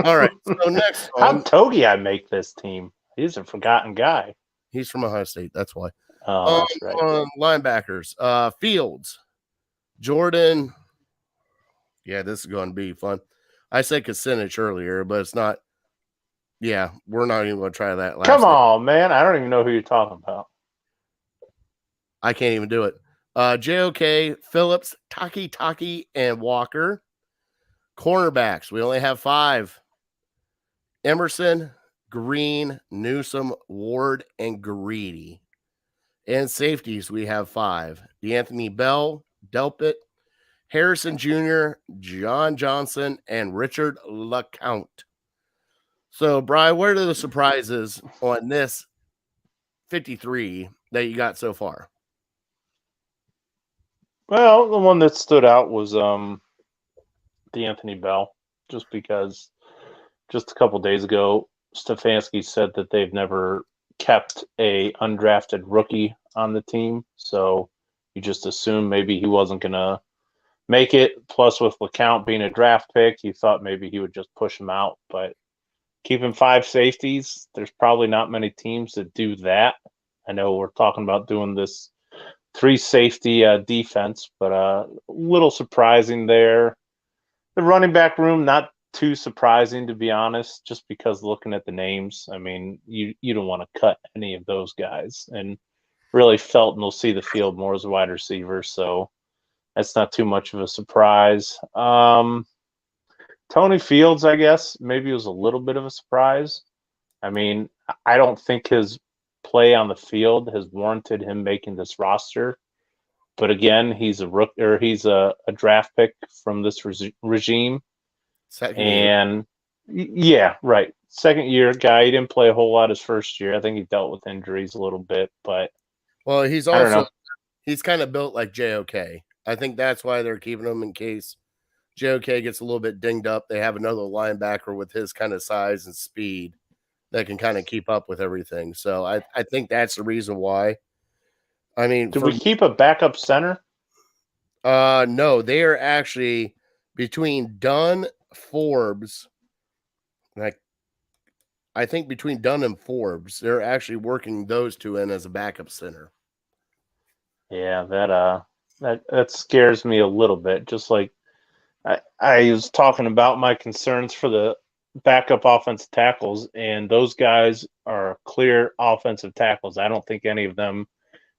All right. So, next one. How'd Togiai make this team? He's a forgotten guy. He's from Ohio State. That's why. Oh, that's right. Linebackers, Fields, Jordan. Yeah, this is going to be fun. I said Kucinich earlier, but it's not. Yeah, we're not even going to try that. Come on, man. I don't even know who you're talking about. I can't even do it. JOK, Phillips, Taki, and Walker. Cornerbacks, we only have 5. Emerson, Green, Newsome, Ward, and Greedy. And safeties, we have 5. DeAnthony Bell, Delpit, Harrison Jr., John Johnson, and Richard LeCount. So, Bri, what are the surprises on this 53 that you got so far? Well, the one that stood out was DeAnthony Bell, just because just a couple days ago, Stefanski said that they've never kept a undrafted rookie on the team, so you just assumed maybe he wasn't going to make it. Plus, with LeCount being a draft pick, you thought maybe he would just push him out. But keeping 5 safeties, there's probably not many teams that do that. I know we're talking about doing this 3 safety defense, but a little surprising there. The running back room, not too surprising, to be honest, just because looking at the names, I mean, you don't want to cut any of those guys. And really Felton will see the field more as a wide receiver, so that's not too much of a surprise. Tony Fields, I guess, maybe was a little bit of a surprise. I mean, I don't think his play on the field has warranted him making this roster. But again, he's a draft pick from this regime. And yeah, right. second-year guy. He didn't play a whole lot his first year. I think he dealt with injuries a little bit, but Well, he's I don't know. he's kind of built like JOK. I think that's why they're keeping him in case JOK gets a little bit dinged up. They have another linebacker with his kind of size and speed that can kind of keep up with everything. So I think that's the reason why. I mean, Did we keep a backup center? No, they are actually between Dunn, Forbes, like I think between Dunn and Forbes, they're actually working those two in as a backup center. Yeah, that scares me a little bit. Just like I was talking about my concerns for the backup offensive tackles, and those guys are clear offensive tackles. I don't think any of them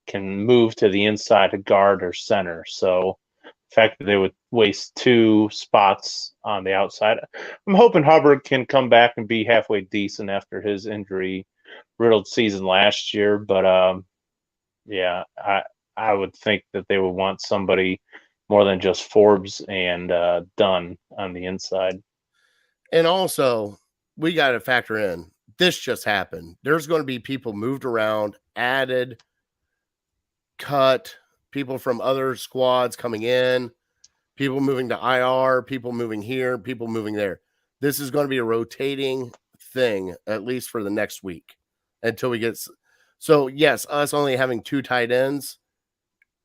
can move to the inside to guard or center. So the fact that they would waste 2 spots on the outside, I'm hoping Hubbard can come back and be halfway decent after his injury-riddled season last year. But yeah, I would think that they would want somebody more than just Forbes and Dunn on the inside. And also, we got to factor in, this just happened. There's going to be people moved around, added, cut, people from other squads coming in, people moving to IR, people moving here, people moving there. This is going to be a rotating thing, at least for the next week until we get. So, yes, us only having 2 tight ends,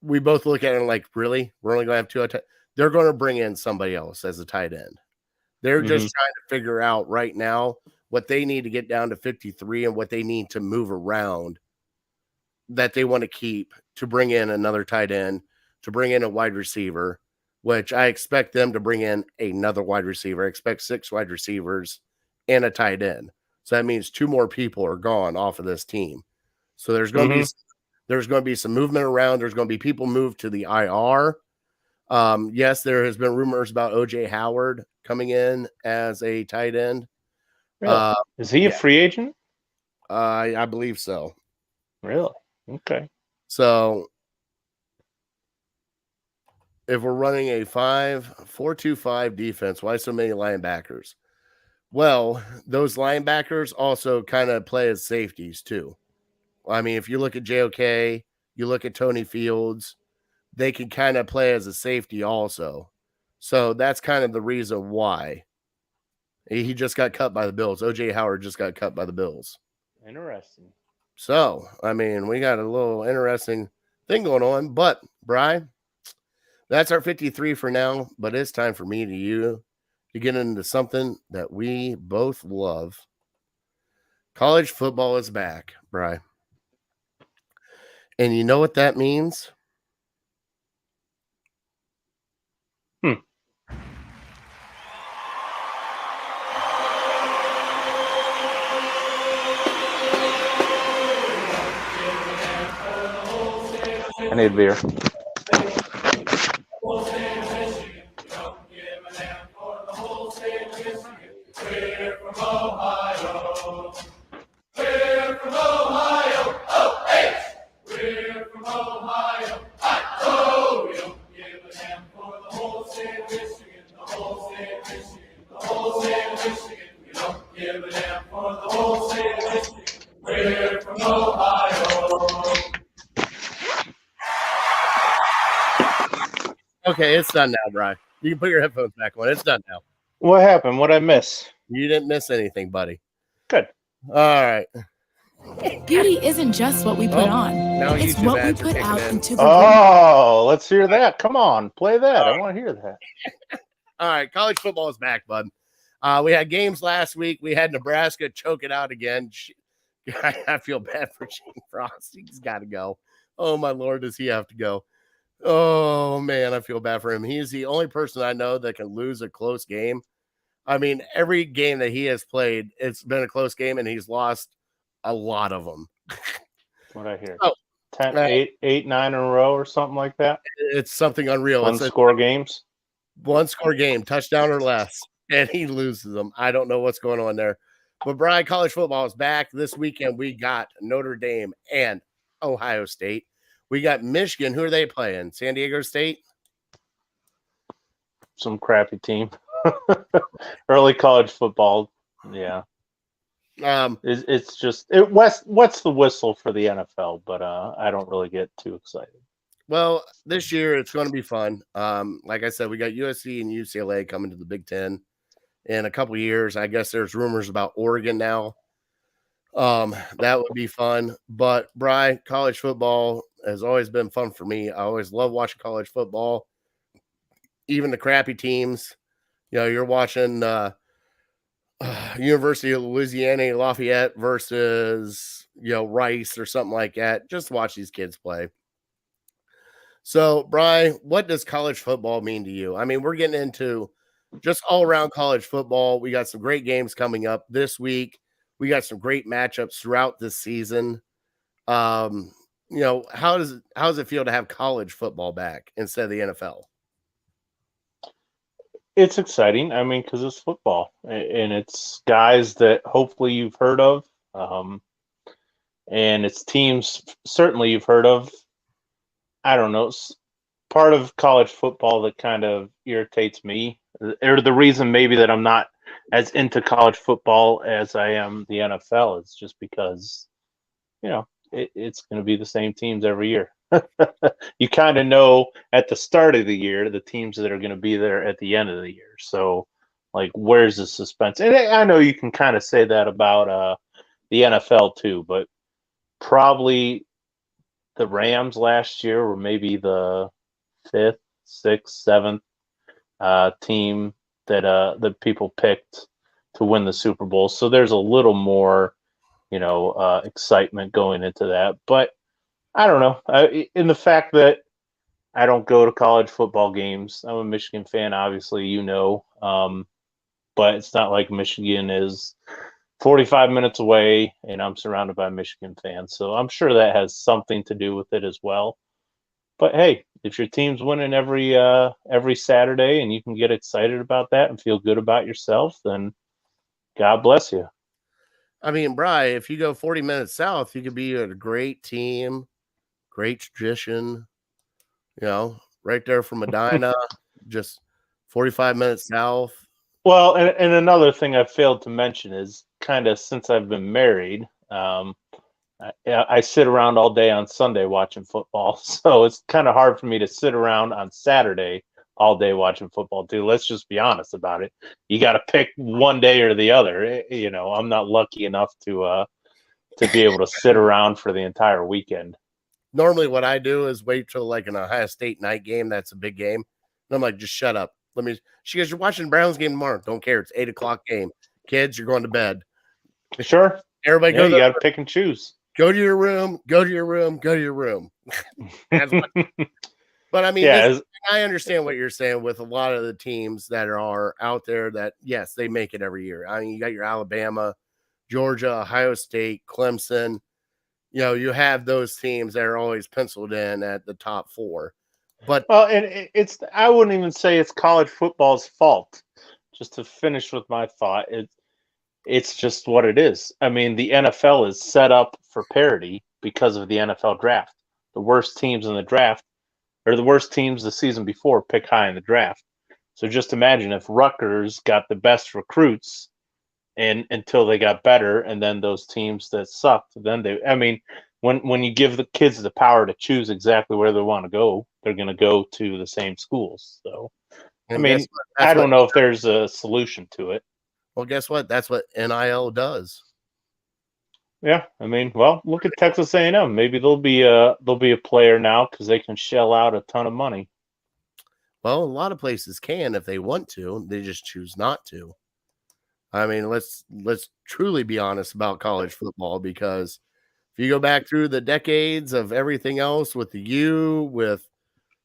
we both look at it like, really? We're only going to have 2 They're going to bring in somebody else as a tight end. They're just trying to figure out right now what they need to get down to 53 and what they need to move around that they want to keep to bring in another tight end, to bring in a wide receiver, which I expect them to bring in another wide receiver. I expect 6 wide receivers and a tight end. So that means 2 more people are gone off of this team. So there's going to be some movement around. There's going to be people moved to the IR. Yes, there has been rumors about OJ Howard coming in as a tight end. Really? Is he a free agent? I believe so. Really? Okay. So if we're running a 4-2-5 defense, why so many linebackers? Well, those linebackers also kind of play as safeties too. I mean, if you look at JOK, you look at Tony Fields, they can kind of play as a safety also. So that's kind of the reason why. He just got cut by the Bills. OJ Howard just got cut by the Bills. Interesting. So, I mean, we got a little interesting thing going on. But, Bri, that's our 53 for now. But it's time for me to get into something that we both love. College football is back, Bri. And you know what that means? I need a beer. Okay, it's done now, Bri. You can put your headphones back on. It's done now. What happened? What'd I miss? You didn't miss anything, buddy. Good. All right. Beauty isn't just what we put on. Now It's YouTube what we ads are put kicking out in. into the Oh, let's hear that. Come on, play that. I want to hear that. All right, college football is back, bud. We had games last week. We had Nebraska choke it out again. I feel bad for Shane Frost. He's got to go. Oh, my Lord, does he have to go? Oh, man, I feel bad for him. He's the only person I know that can lose a close game. I mean, every game that he has played, it's been a close game, and he's lost a lot of them. What I hear? Oh, 10, 8, 9 in a row or something like that. It's something unreal. One score games. One score game, touchdown or less, and he loses them. I don't know what's going on there. But Brian, college football is back this weekend. We got Notre Dame and Ohio State. We got Michigan. Who are they playing? San Diego State? Some crappy team. Early college football. Yeah. It's just what's the whistle for the NFL, but I don't really get too excited. Well, this year it's going to be fun. Like I said, we got USC and UCLA coming to the Big Ten in a couple years. I guess there's rumors about Oregon now. That would be fun. But Bri, college football has always been fun for me. I always love watching college football, even the crappy teams. You know, you're watching University of Louisiana Lafayette versus Rice or something like that. Just watch these kids play. So, Bri, what does college football mean to you? I mean, we're getting into just all around college football. We got some great games coming up this week. We got some great matchups throughout this season. How does it feel to have college football back instead of the NFL? It's exciting. I mean, because it's football and it's guys that hopefully you've heard of, and it's teams certainly you've heard of. I don't know. Part of college football that kind of irritates me, or the reason maybe that I'm not as into college football as I am the NFL, is just because, it's going to be the same teams every year. You kind of know at the start of the year the teams that are going to be there at the end of the year. So, like, where's the suspense? And I know you can kind of say that about the NFL too, but probably the Rams last year were maybe the 5th, 6th, 7th team that people picked to win the Super Bowl. So there's a little more, excitement going into that. But I don't know. In the fact that I don't go to college football games, I'm a Michigan fan, obviously, but it's not like Michigan is 45 minutes away and I'm surrounded by Michigan fans. So I'm sure that has something to do with it as well. But hey, if your team's winning every Saturday and you can get excited about that and feel good about yourself, then God bless you. I mean, Bri, if you go 40 minutes south, you could be at a great team, great tradition, right there from Medina, just 45 minutes south. Well, and another thing I failed to mention is kind of since I've been married, I sit around all day on Sunday watching football. So it's kind of hard for me to sit around on Saturday all day watching football too. Let's just be honest about it. You got to pick one day or the other. I'm not lucky enough to be able to sit around for the entire weekend. Normally what I do is wait till like an Ohio State night game. That's a big game. And I'm like, just shut up. She goes, you're watching Browns game tomorrow. Don't care. It's 8:00 game. Kids, you're going to bed. Sure. Everybody you got to pick and choose. Go to your room. Go to your room. Go to your room. But I mean, I understand what you're saying with a lot of the teams that are out there that, yes, they make it every year. I mean, you got your Alabama, Georgia, Ohio State, Clemson. You have those teams that are always penciled in at the top 4. But and I wouldn't even say it's college football's fault. Just to finish with my thought, it's just what it is. I mean, the NFL is set up for parity because of the NFL draft. The worst teams in the draft, or the worst teams the season before, pick high in the draft. So just imagine if Rutgers got the best recruits and until they got better, and then those teams that sucked, then when you give the kids the power to choose exactly where they want to go, they're going to go to the same schools. So, I don't know if there's a solution to it. Well, guess what? That's what NIL does. Yeah, look at Texas A&M. Maybe they'll be a player now because they can shell out a ton of money. Well, a lot of places can if they want to. They just choose not to. I mean, let's truly be honest about college football, because if you go back through the decades of everything else with the U, with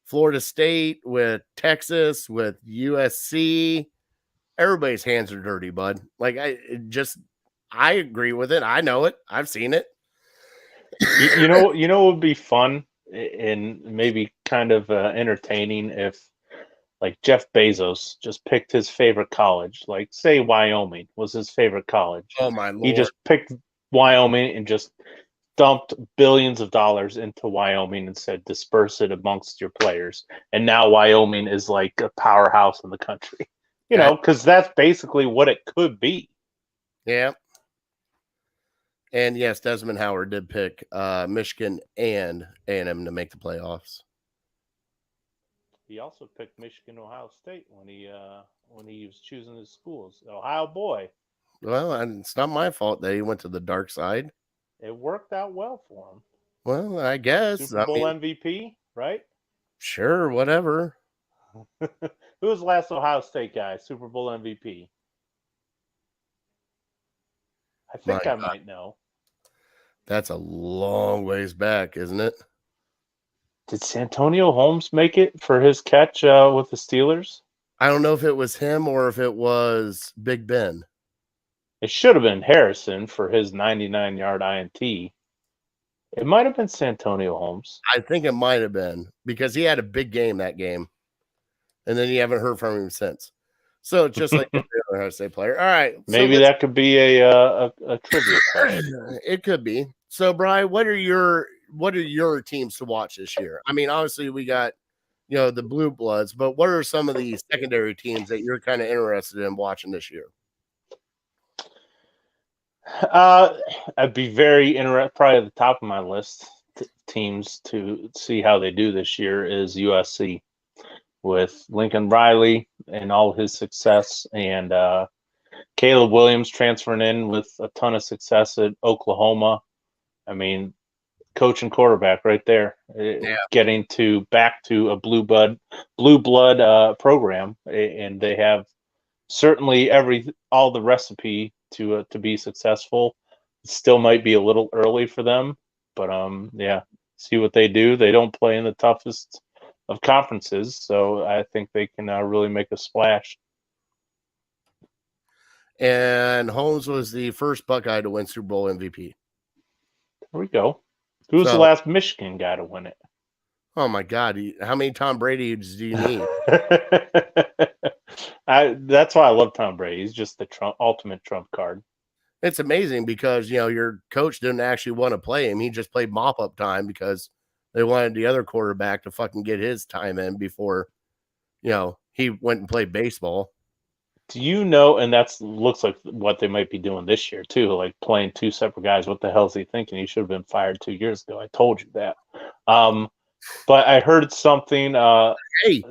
Florida State, with Texas, with USC, everybody's hands are dirty, bud. Like I agree with it. I know it. I've seen it. You know what would be fun and maybe kind of entertaining if, like, Jeff Bezos just picked his favorite college, like say Wyoming was his favorite college. Oh my Lord. He just picked Wyoming and just dumped billions of dollars into Wyoming and said disperse it amongst your players. And now Wyoming is like a powerhouse in the country. Because that's basically what it could be. Yeah. And yes, Desmond Howard did pick Michigan and A&M to make the playoffs. He also picked Michigan, Ohio State when he was choosing his schools. Ohio boy. Well, and it's not my fault that he went to the dark side. It worked out well for him. Well, I guess. Super Bowl MVP, right? Sure, whatever. Who was the last Ohio State guy, Super Bowl MVP? I think I might know. That's a long ways back, isn't it? Did Santonio Holmes make it for his catch with the Steelers? I don't know if it was him or if it was Big Ben. It should have been Harrison for his 99-yard INT. It might have been Santonio Holmes. I think it might have been because he had a big game that game. And then you haven't heard from him since. So it's just like every other Ohio State player. All right. Maybe so that could be a trivia question. It could be. So, Brian, what are your teams to watch this year? I mean, obviously we got, the Blue Bloods, but what are some of the secondary teams that you're kind of interested in watching this year? I'd be very interested. Probably at the top of my list teams to see how they do this year is USC with Lincoln Riley and all his success, and Caleb Williams transferring in with a ton of success at Oklahoma. I mean, coach and quarterback right there, getting back to a blue blood program, and they have certainly all the recipe to be successful. It still might be a little early for them, but see what they do. They don't play in the toughest of conferences, so I think they can really make a splash. And Holmes was the first Buckeye to win Super Bowl MVP. There we go. Who's the last Michigan guy to win it? Oh my God! How many Tom Brady's do you need? That's why I love Tom Brady. He's just the ultimate trump card. It's amazing because your coach didn't actually want to play him. He just played mop up time because they wanted the other quarterback to fucking get his time in before, he went and played baseball. Do you know? And looks like what they might be doing this year too, like playing two separate guys. What the hell is he thinking? He should have been fired 2 years ago. I told you that. But I heard something. Hey,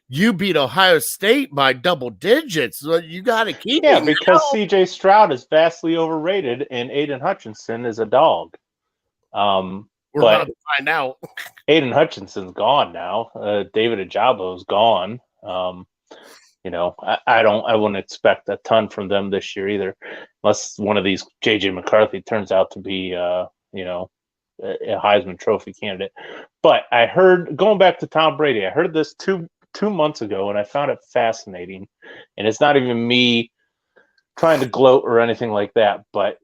you beat Ohio State by double digits. So you got to keep it. Yeah, because C.J. Stroud is vastly overrated, and Aiden Hutchinson is a dog. We're about to find out. Aiden Hutchinson's gone now. David Ajabo's gone. I wouldn't expect a ton from them this year either, unless one of these J.J. McCarthy turns out to be, a Heisman Trophy candidate. But I heard, going back to Tom Brady, I heard this two months ago, and I found it fascinating. And it's not even me trying to gloat or anything like that, but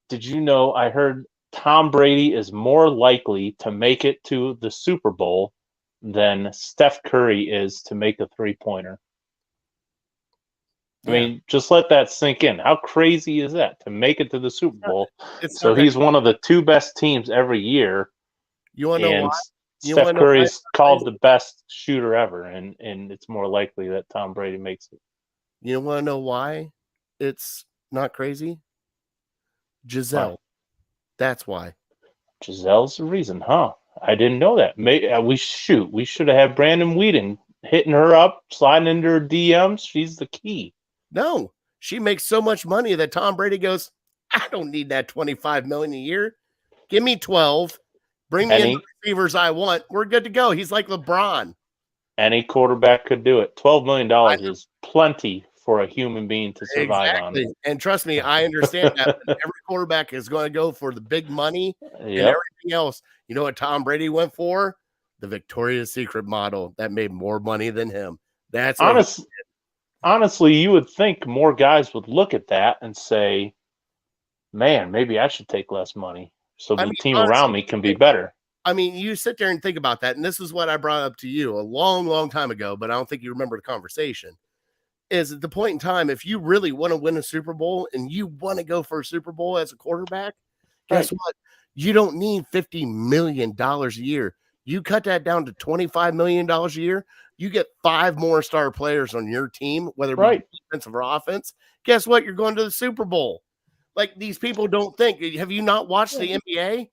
did you know I heard Tom Brady is more likely to make it to the Super Bowl than Steph Curry is to make a three-pointer? I mean, just let that sink in. How crazy is that to make it to the Super Bowl? So he's one of the two best teams every year. You want to know why? Steph Curry's called the best shooter ever, and it's more likely that Tom Brady makes it. You want to know why it's not crazy? Giselle. Why? That's why. Giselle's the reason, huh? I didn't know that. We should have had Brandon Whedon hitting her up, sliding into her DMs. She's the key. No, she makes so much money that Tom Brady goes, I don't need that $25 million a year. Give me 12. Bring me in the receivers I want. We're good to go. He's like LeBron. Any quarterback could do it. $12 million is plenty for a human being to survive on. And trust me, I understand that. Every quarterback is going to go for the big money and everything else. You know what Tom Brady went for? The Victoria's Secret model that made more money than him. That's honestly, you would think more guys would look at that and say, man, maybe I should take less money so the team around me can be better. I mean, you sit there and think about that. And this is what I brought up to you a long, long time ago, but I don't think you remember the conversation. Is at the point in time, if you really want to win a Super Bowl and you want to go for a Super Bowl as a quarterback, guess what? You don't need $50 million a year. You cut that down to $25 million a year, you get 5 more star players on your team, whether it be defensive or offense. Guess what? You're going to the Super Bowl. like these people don't think. Have you not watched the NBA?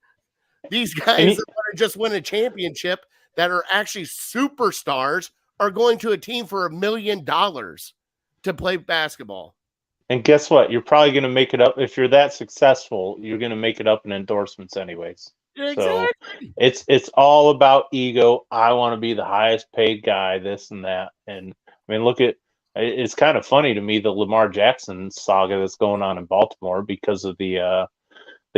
These And guys he- that want to just win a championship that are actually superstars are going to a team for $1 million to play basketball. And guess what? You're probably going to make it up. If you're that successful, you're going to make it up in endorsements anyways. So it's all about ego. I want to be the highest paid guy, this and that. And I mean, it's kind of funny to me, the Lamar Jackson saga that's going on in Baltimore because of the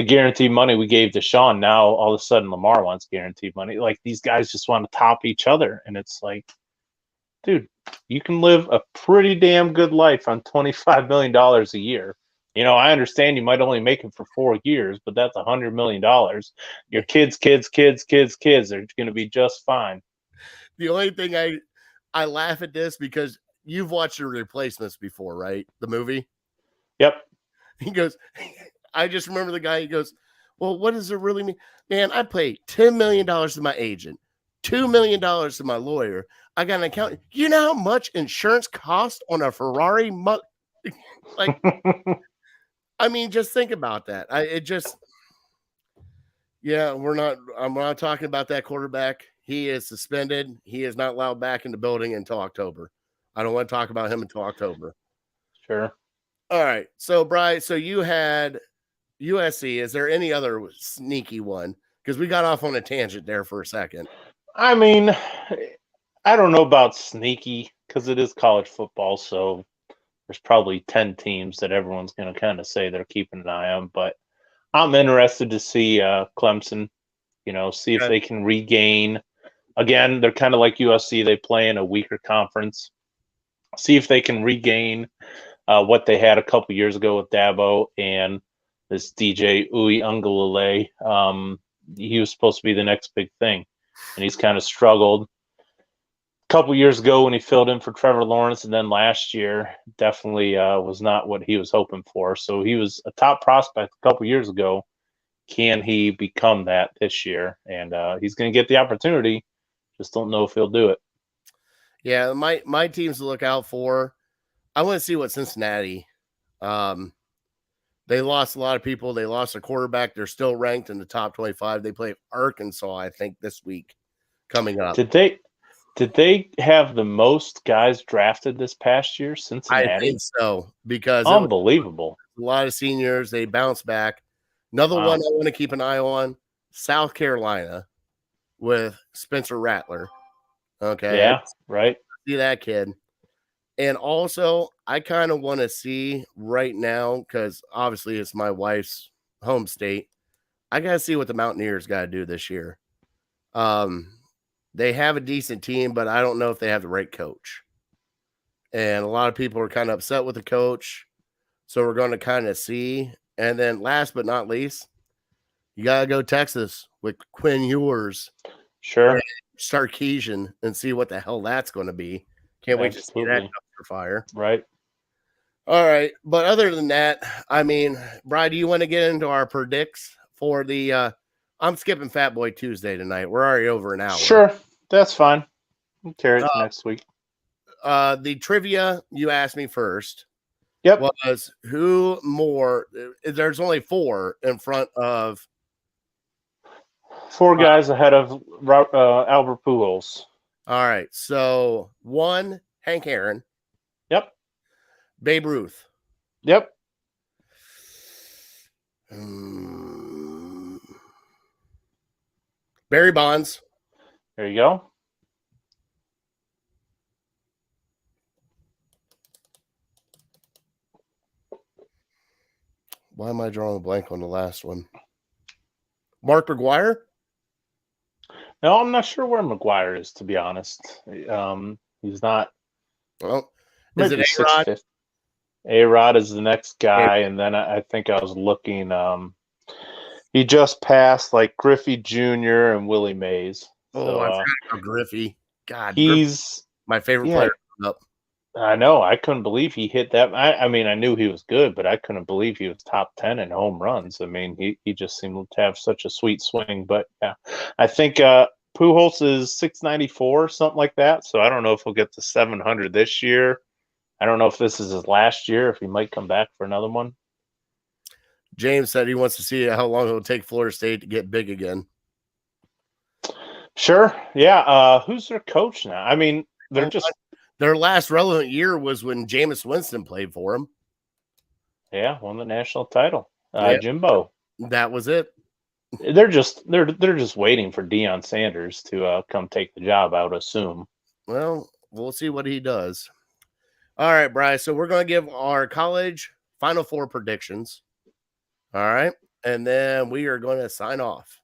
guaranteed money we gave to Sean. Now all of a sudden Lamar wants guaranteed money. Like, these guys just want to top each other. And it's like, dude, you can live a pretty damn good life on $25 million a year. You know, I understand you might only make it for 4 years, but that's $100 million. Your kids are going to be just fine. The only thing I laugh at this because you've watched The Replacements before, right? The movie. Yep. He goes, I just remember the guy. He goes, well, what does it really mean? Man, I paid $10 million to my agent, $2 million to my lawyer. I got an accountant. You know how much insurance costs on a Ferrari? Like, I mean, just think about that. I'm not talking about that quarterback. He is suspended. He is not allowed back in the building until October. I don't want to talk about him until October. Sure. All right. So, Bri, so you had USC. Is there any other sneaky one? Because we got off on a tangent there for a second. I mean, I don't know about sneaky because it is college football. So there's probably 10 teams that everyone's going to kind of say they're keeping an eye on. But I'm interested to see Clemson, see if they can regain. Again, they're kind of like USC. They play in a weaker conference. See if they can regain what they had a couple years ago with Dabo and this DJ Uiagalelei. He was supposed to be the next big thing, and he's kind of struggled. A couple years ago when he filled in for Trevor Lawrence, and then last year definitely was not what he was hoping for. So he was a top prospect a couple years ago. Can he become that this year? And he's going to get the opportunity. Just don't know if he'll do it. Yeah, my teams to look out for. I want to see what Cincinnati. They lost a lot of people. They lost a quarterback. They're still ranked in the top 25. They play Arkansas, I think, this week coming up. Did they have the most guys drafted this past year? Cincinnati? I think so, because unbelievable. A lot of seniors. They bounce back. Another one I want to keep an eye on, South Carolina with Spencer Rattler. Okay. Yeah, right. See that kid. And also, I kind of want to see right now, because obviously it's my wife's home state. I got to see what the Mountaineers got to do this year. They have a decent team, but I don't know if they have the right coach. And a lot of people are kind of upset with the coach. So we're going to kind of see. And then last but not least, you got to go Texas with Quinn Ewers. Sure. Sarkisian and see what the hell that's going to be. Can't wait to see that dumpster fire. Right. All right. But other than that, I mean, Bri, do you want to get into our predicts for the I'm skipping Fat Boy Tuesday tonight. We're already over an hour. Sure. That's fine. We'll carry it next week. The trivia you asked me first. Yep. Was who more? There's only 4 in front of 4 guys ahead of Albert Pujols. All right. So 1, Hank Aaron. Yep. Babe Ruth. Yep. Barry Bonds. There you go. Why am I drawing a blank on the last one? Mark McGwire? No, I'm not sure where McGuire is, to be honest. He's not. Well, is it maybe A-Rod? A-Rod is the next guy, and then I think I was looking. He just passed like Griffey Jr. and Willie Mays. Oh, So, I forgot about Griffey. God, he's my favorite player. I know. I couldn't believe he hit that. I mean, I knew he was good, but I couldn't believe he was top 10 in home runs. I mean, he just seemed to have such a sweet swing. But yeah, I think Pujols is 694, something like that. So I don't know if he'll get to 700 this year. I don't know if this is his last year, if he might come back for another one. James said he wants to see how long it'll take Florida State to get big again. Sure. Yeah. Who's their coach now? I mean, their last relevant year was when Jameis Winston played for them. Yeah, won the national title. Yep. Jimbo. That was it. They're just waiting for Deion Sanders to come take the job, I would assume. Well, we'll see what he does. All right, Bryce. So we're going to give our college Final Four predictions. All right. And then we are going to sign off.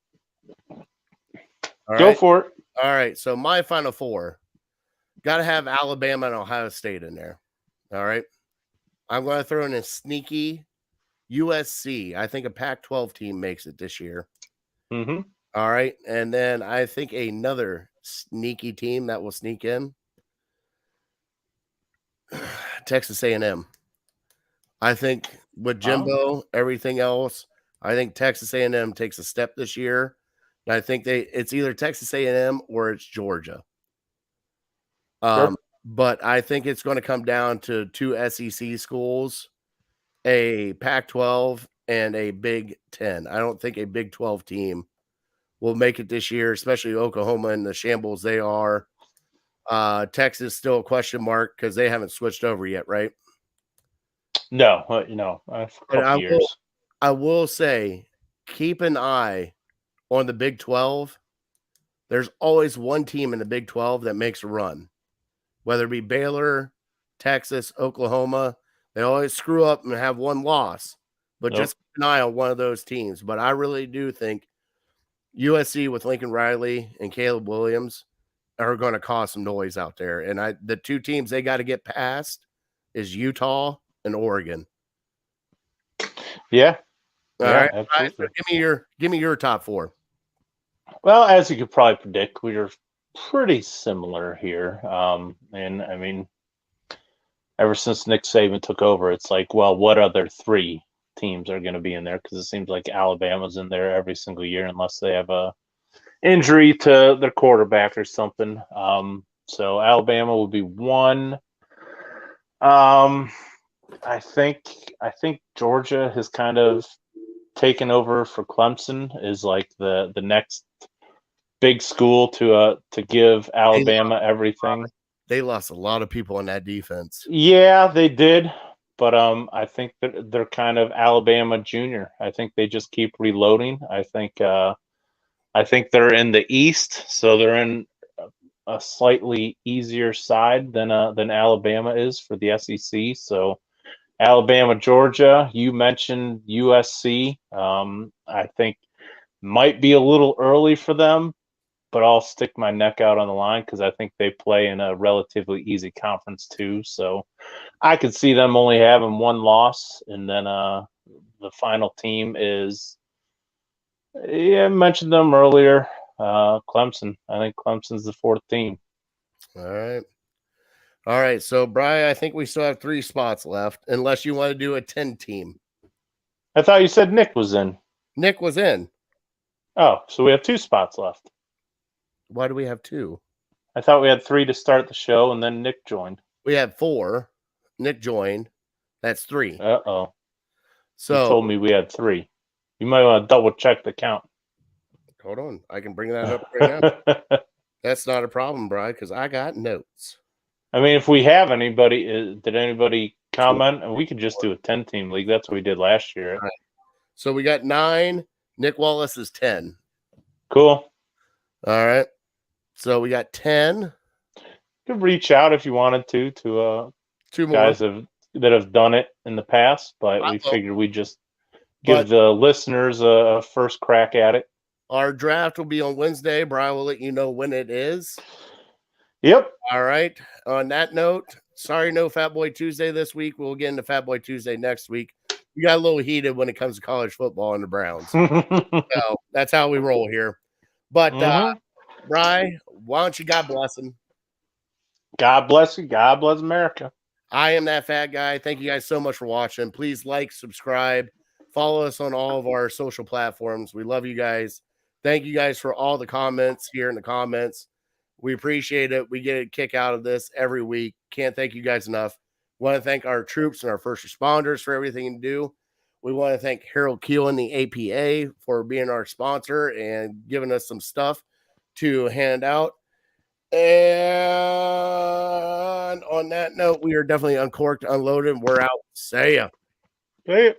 Go for it. All right. So my Final Four, got to have Alabama and Ohio State in there. All right. I'm going to throw in a sneaky USC. I think a Pac-12 team makes it this year. Mm-hmm. All right. And then I think another sneaky team that will sneak in, Texas A&M. I think with Jimbo, everything else, I think Texas A&M takes a step this year. And I think it's either Texas A&M or it's Georgia. Sure. But I think it's going to come down to two SEC schools, a Pac-12 and a Big 10. I don't think a Big 12 team will make it this year, especially Oklahoma and the shambles they are. Texas still a question mark because they haven't switched over yet, right? No, a couple years. I will say, keep an eye on the Big 12. There's always one team in the Big 12 that makes a run, whether it be Baylor, Texas, Oklahoma. They always screw up and have one loss, but just keep an eye on one of those teams. But I really do think USC with Lincoln Riley and Caleb Williams are going to cause some noise out there. And the two teams they got to get past is Utah and Oregon. Yeah. All right. Absolutely. So give me your top four. Well, as you could probably predict, we are pretty similar here. And I mean, ever since Nick Saban took over, it's like, well, what other three teams are going to be in there? Because it seems like Alabama's in there every single year unless they have a injury to their quarterback or something. So Alabama will be one. I think Georgia has kind of taken over for Clemson, is like the next big school to give Alabama everything. They lost a lot of people on that defense. Yeah, they did. But I think that they're kind of Alabama junior. I think they just keep reloading. I think they're in the East, so they're in a slightly easier side than Alabama is for the SEC. So Alabama, Georgia. You mentioned USC. I think might be a little early for them, but I'll stick my neck out on the line because I think they play in a relatively easy conference too. So I could see them only having one loss, and then the final team is, I mentioned them earlier, Clemson. I think Clemson's the fourth team. All right. So, Bri, I think we still have 3 spots left, unless you want to do a 10 team. I thought you said Nick was in. Nick was in. Oh, so we have 2 spots left. Why do we have 2? I thought we had 3 to start the show, and then Nick joined. We had 4. Nick joined. That's 3. Uh-oh. So you told me we had 3. You might want to double check the count. Hold on. I can bring that up right now. That's not a problem, Bri, because I got notes. I mean, if we have anybody, did anybody comment? And we could just do a 10-team league. That's what we did last year. Right. So we got 9. Nick Wallace is 10. Cool. All right. So we got 10. You could reach out if you wanted to 2 more guys that have done it in the past, but we figured we'd just give the listeners a first crack at it. Our draft will be on Wednesday. Brian will let you know when it is. Yep. All right. On that note, sorry, no Fat Boy Tuesday this week. We'll get into Fat Boy Tuesday next week. We got a little heated when it comes to college football and the Browns. So that's how we roll here. But, Bri, why don't you God bless him? God bless you. God bless America. I am that fat guy. Thank you guys so much for watching. Please like, subscribe, follow us on all of our social platforms. We love you guys. Thank you guys for all the comments here in the comments. We appreciate it. We get a kick out of this every week. Can't thank you guys enough. Want to thank our troops and our first responders for everything you do. We want to thank Harold Keel and the APA for being our sponsor and giving us some stuff to hand out. And on that note, we are definitely uncorked, unloaded. We're out. See ya. Hey.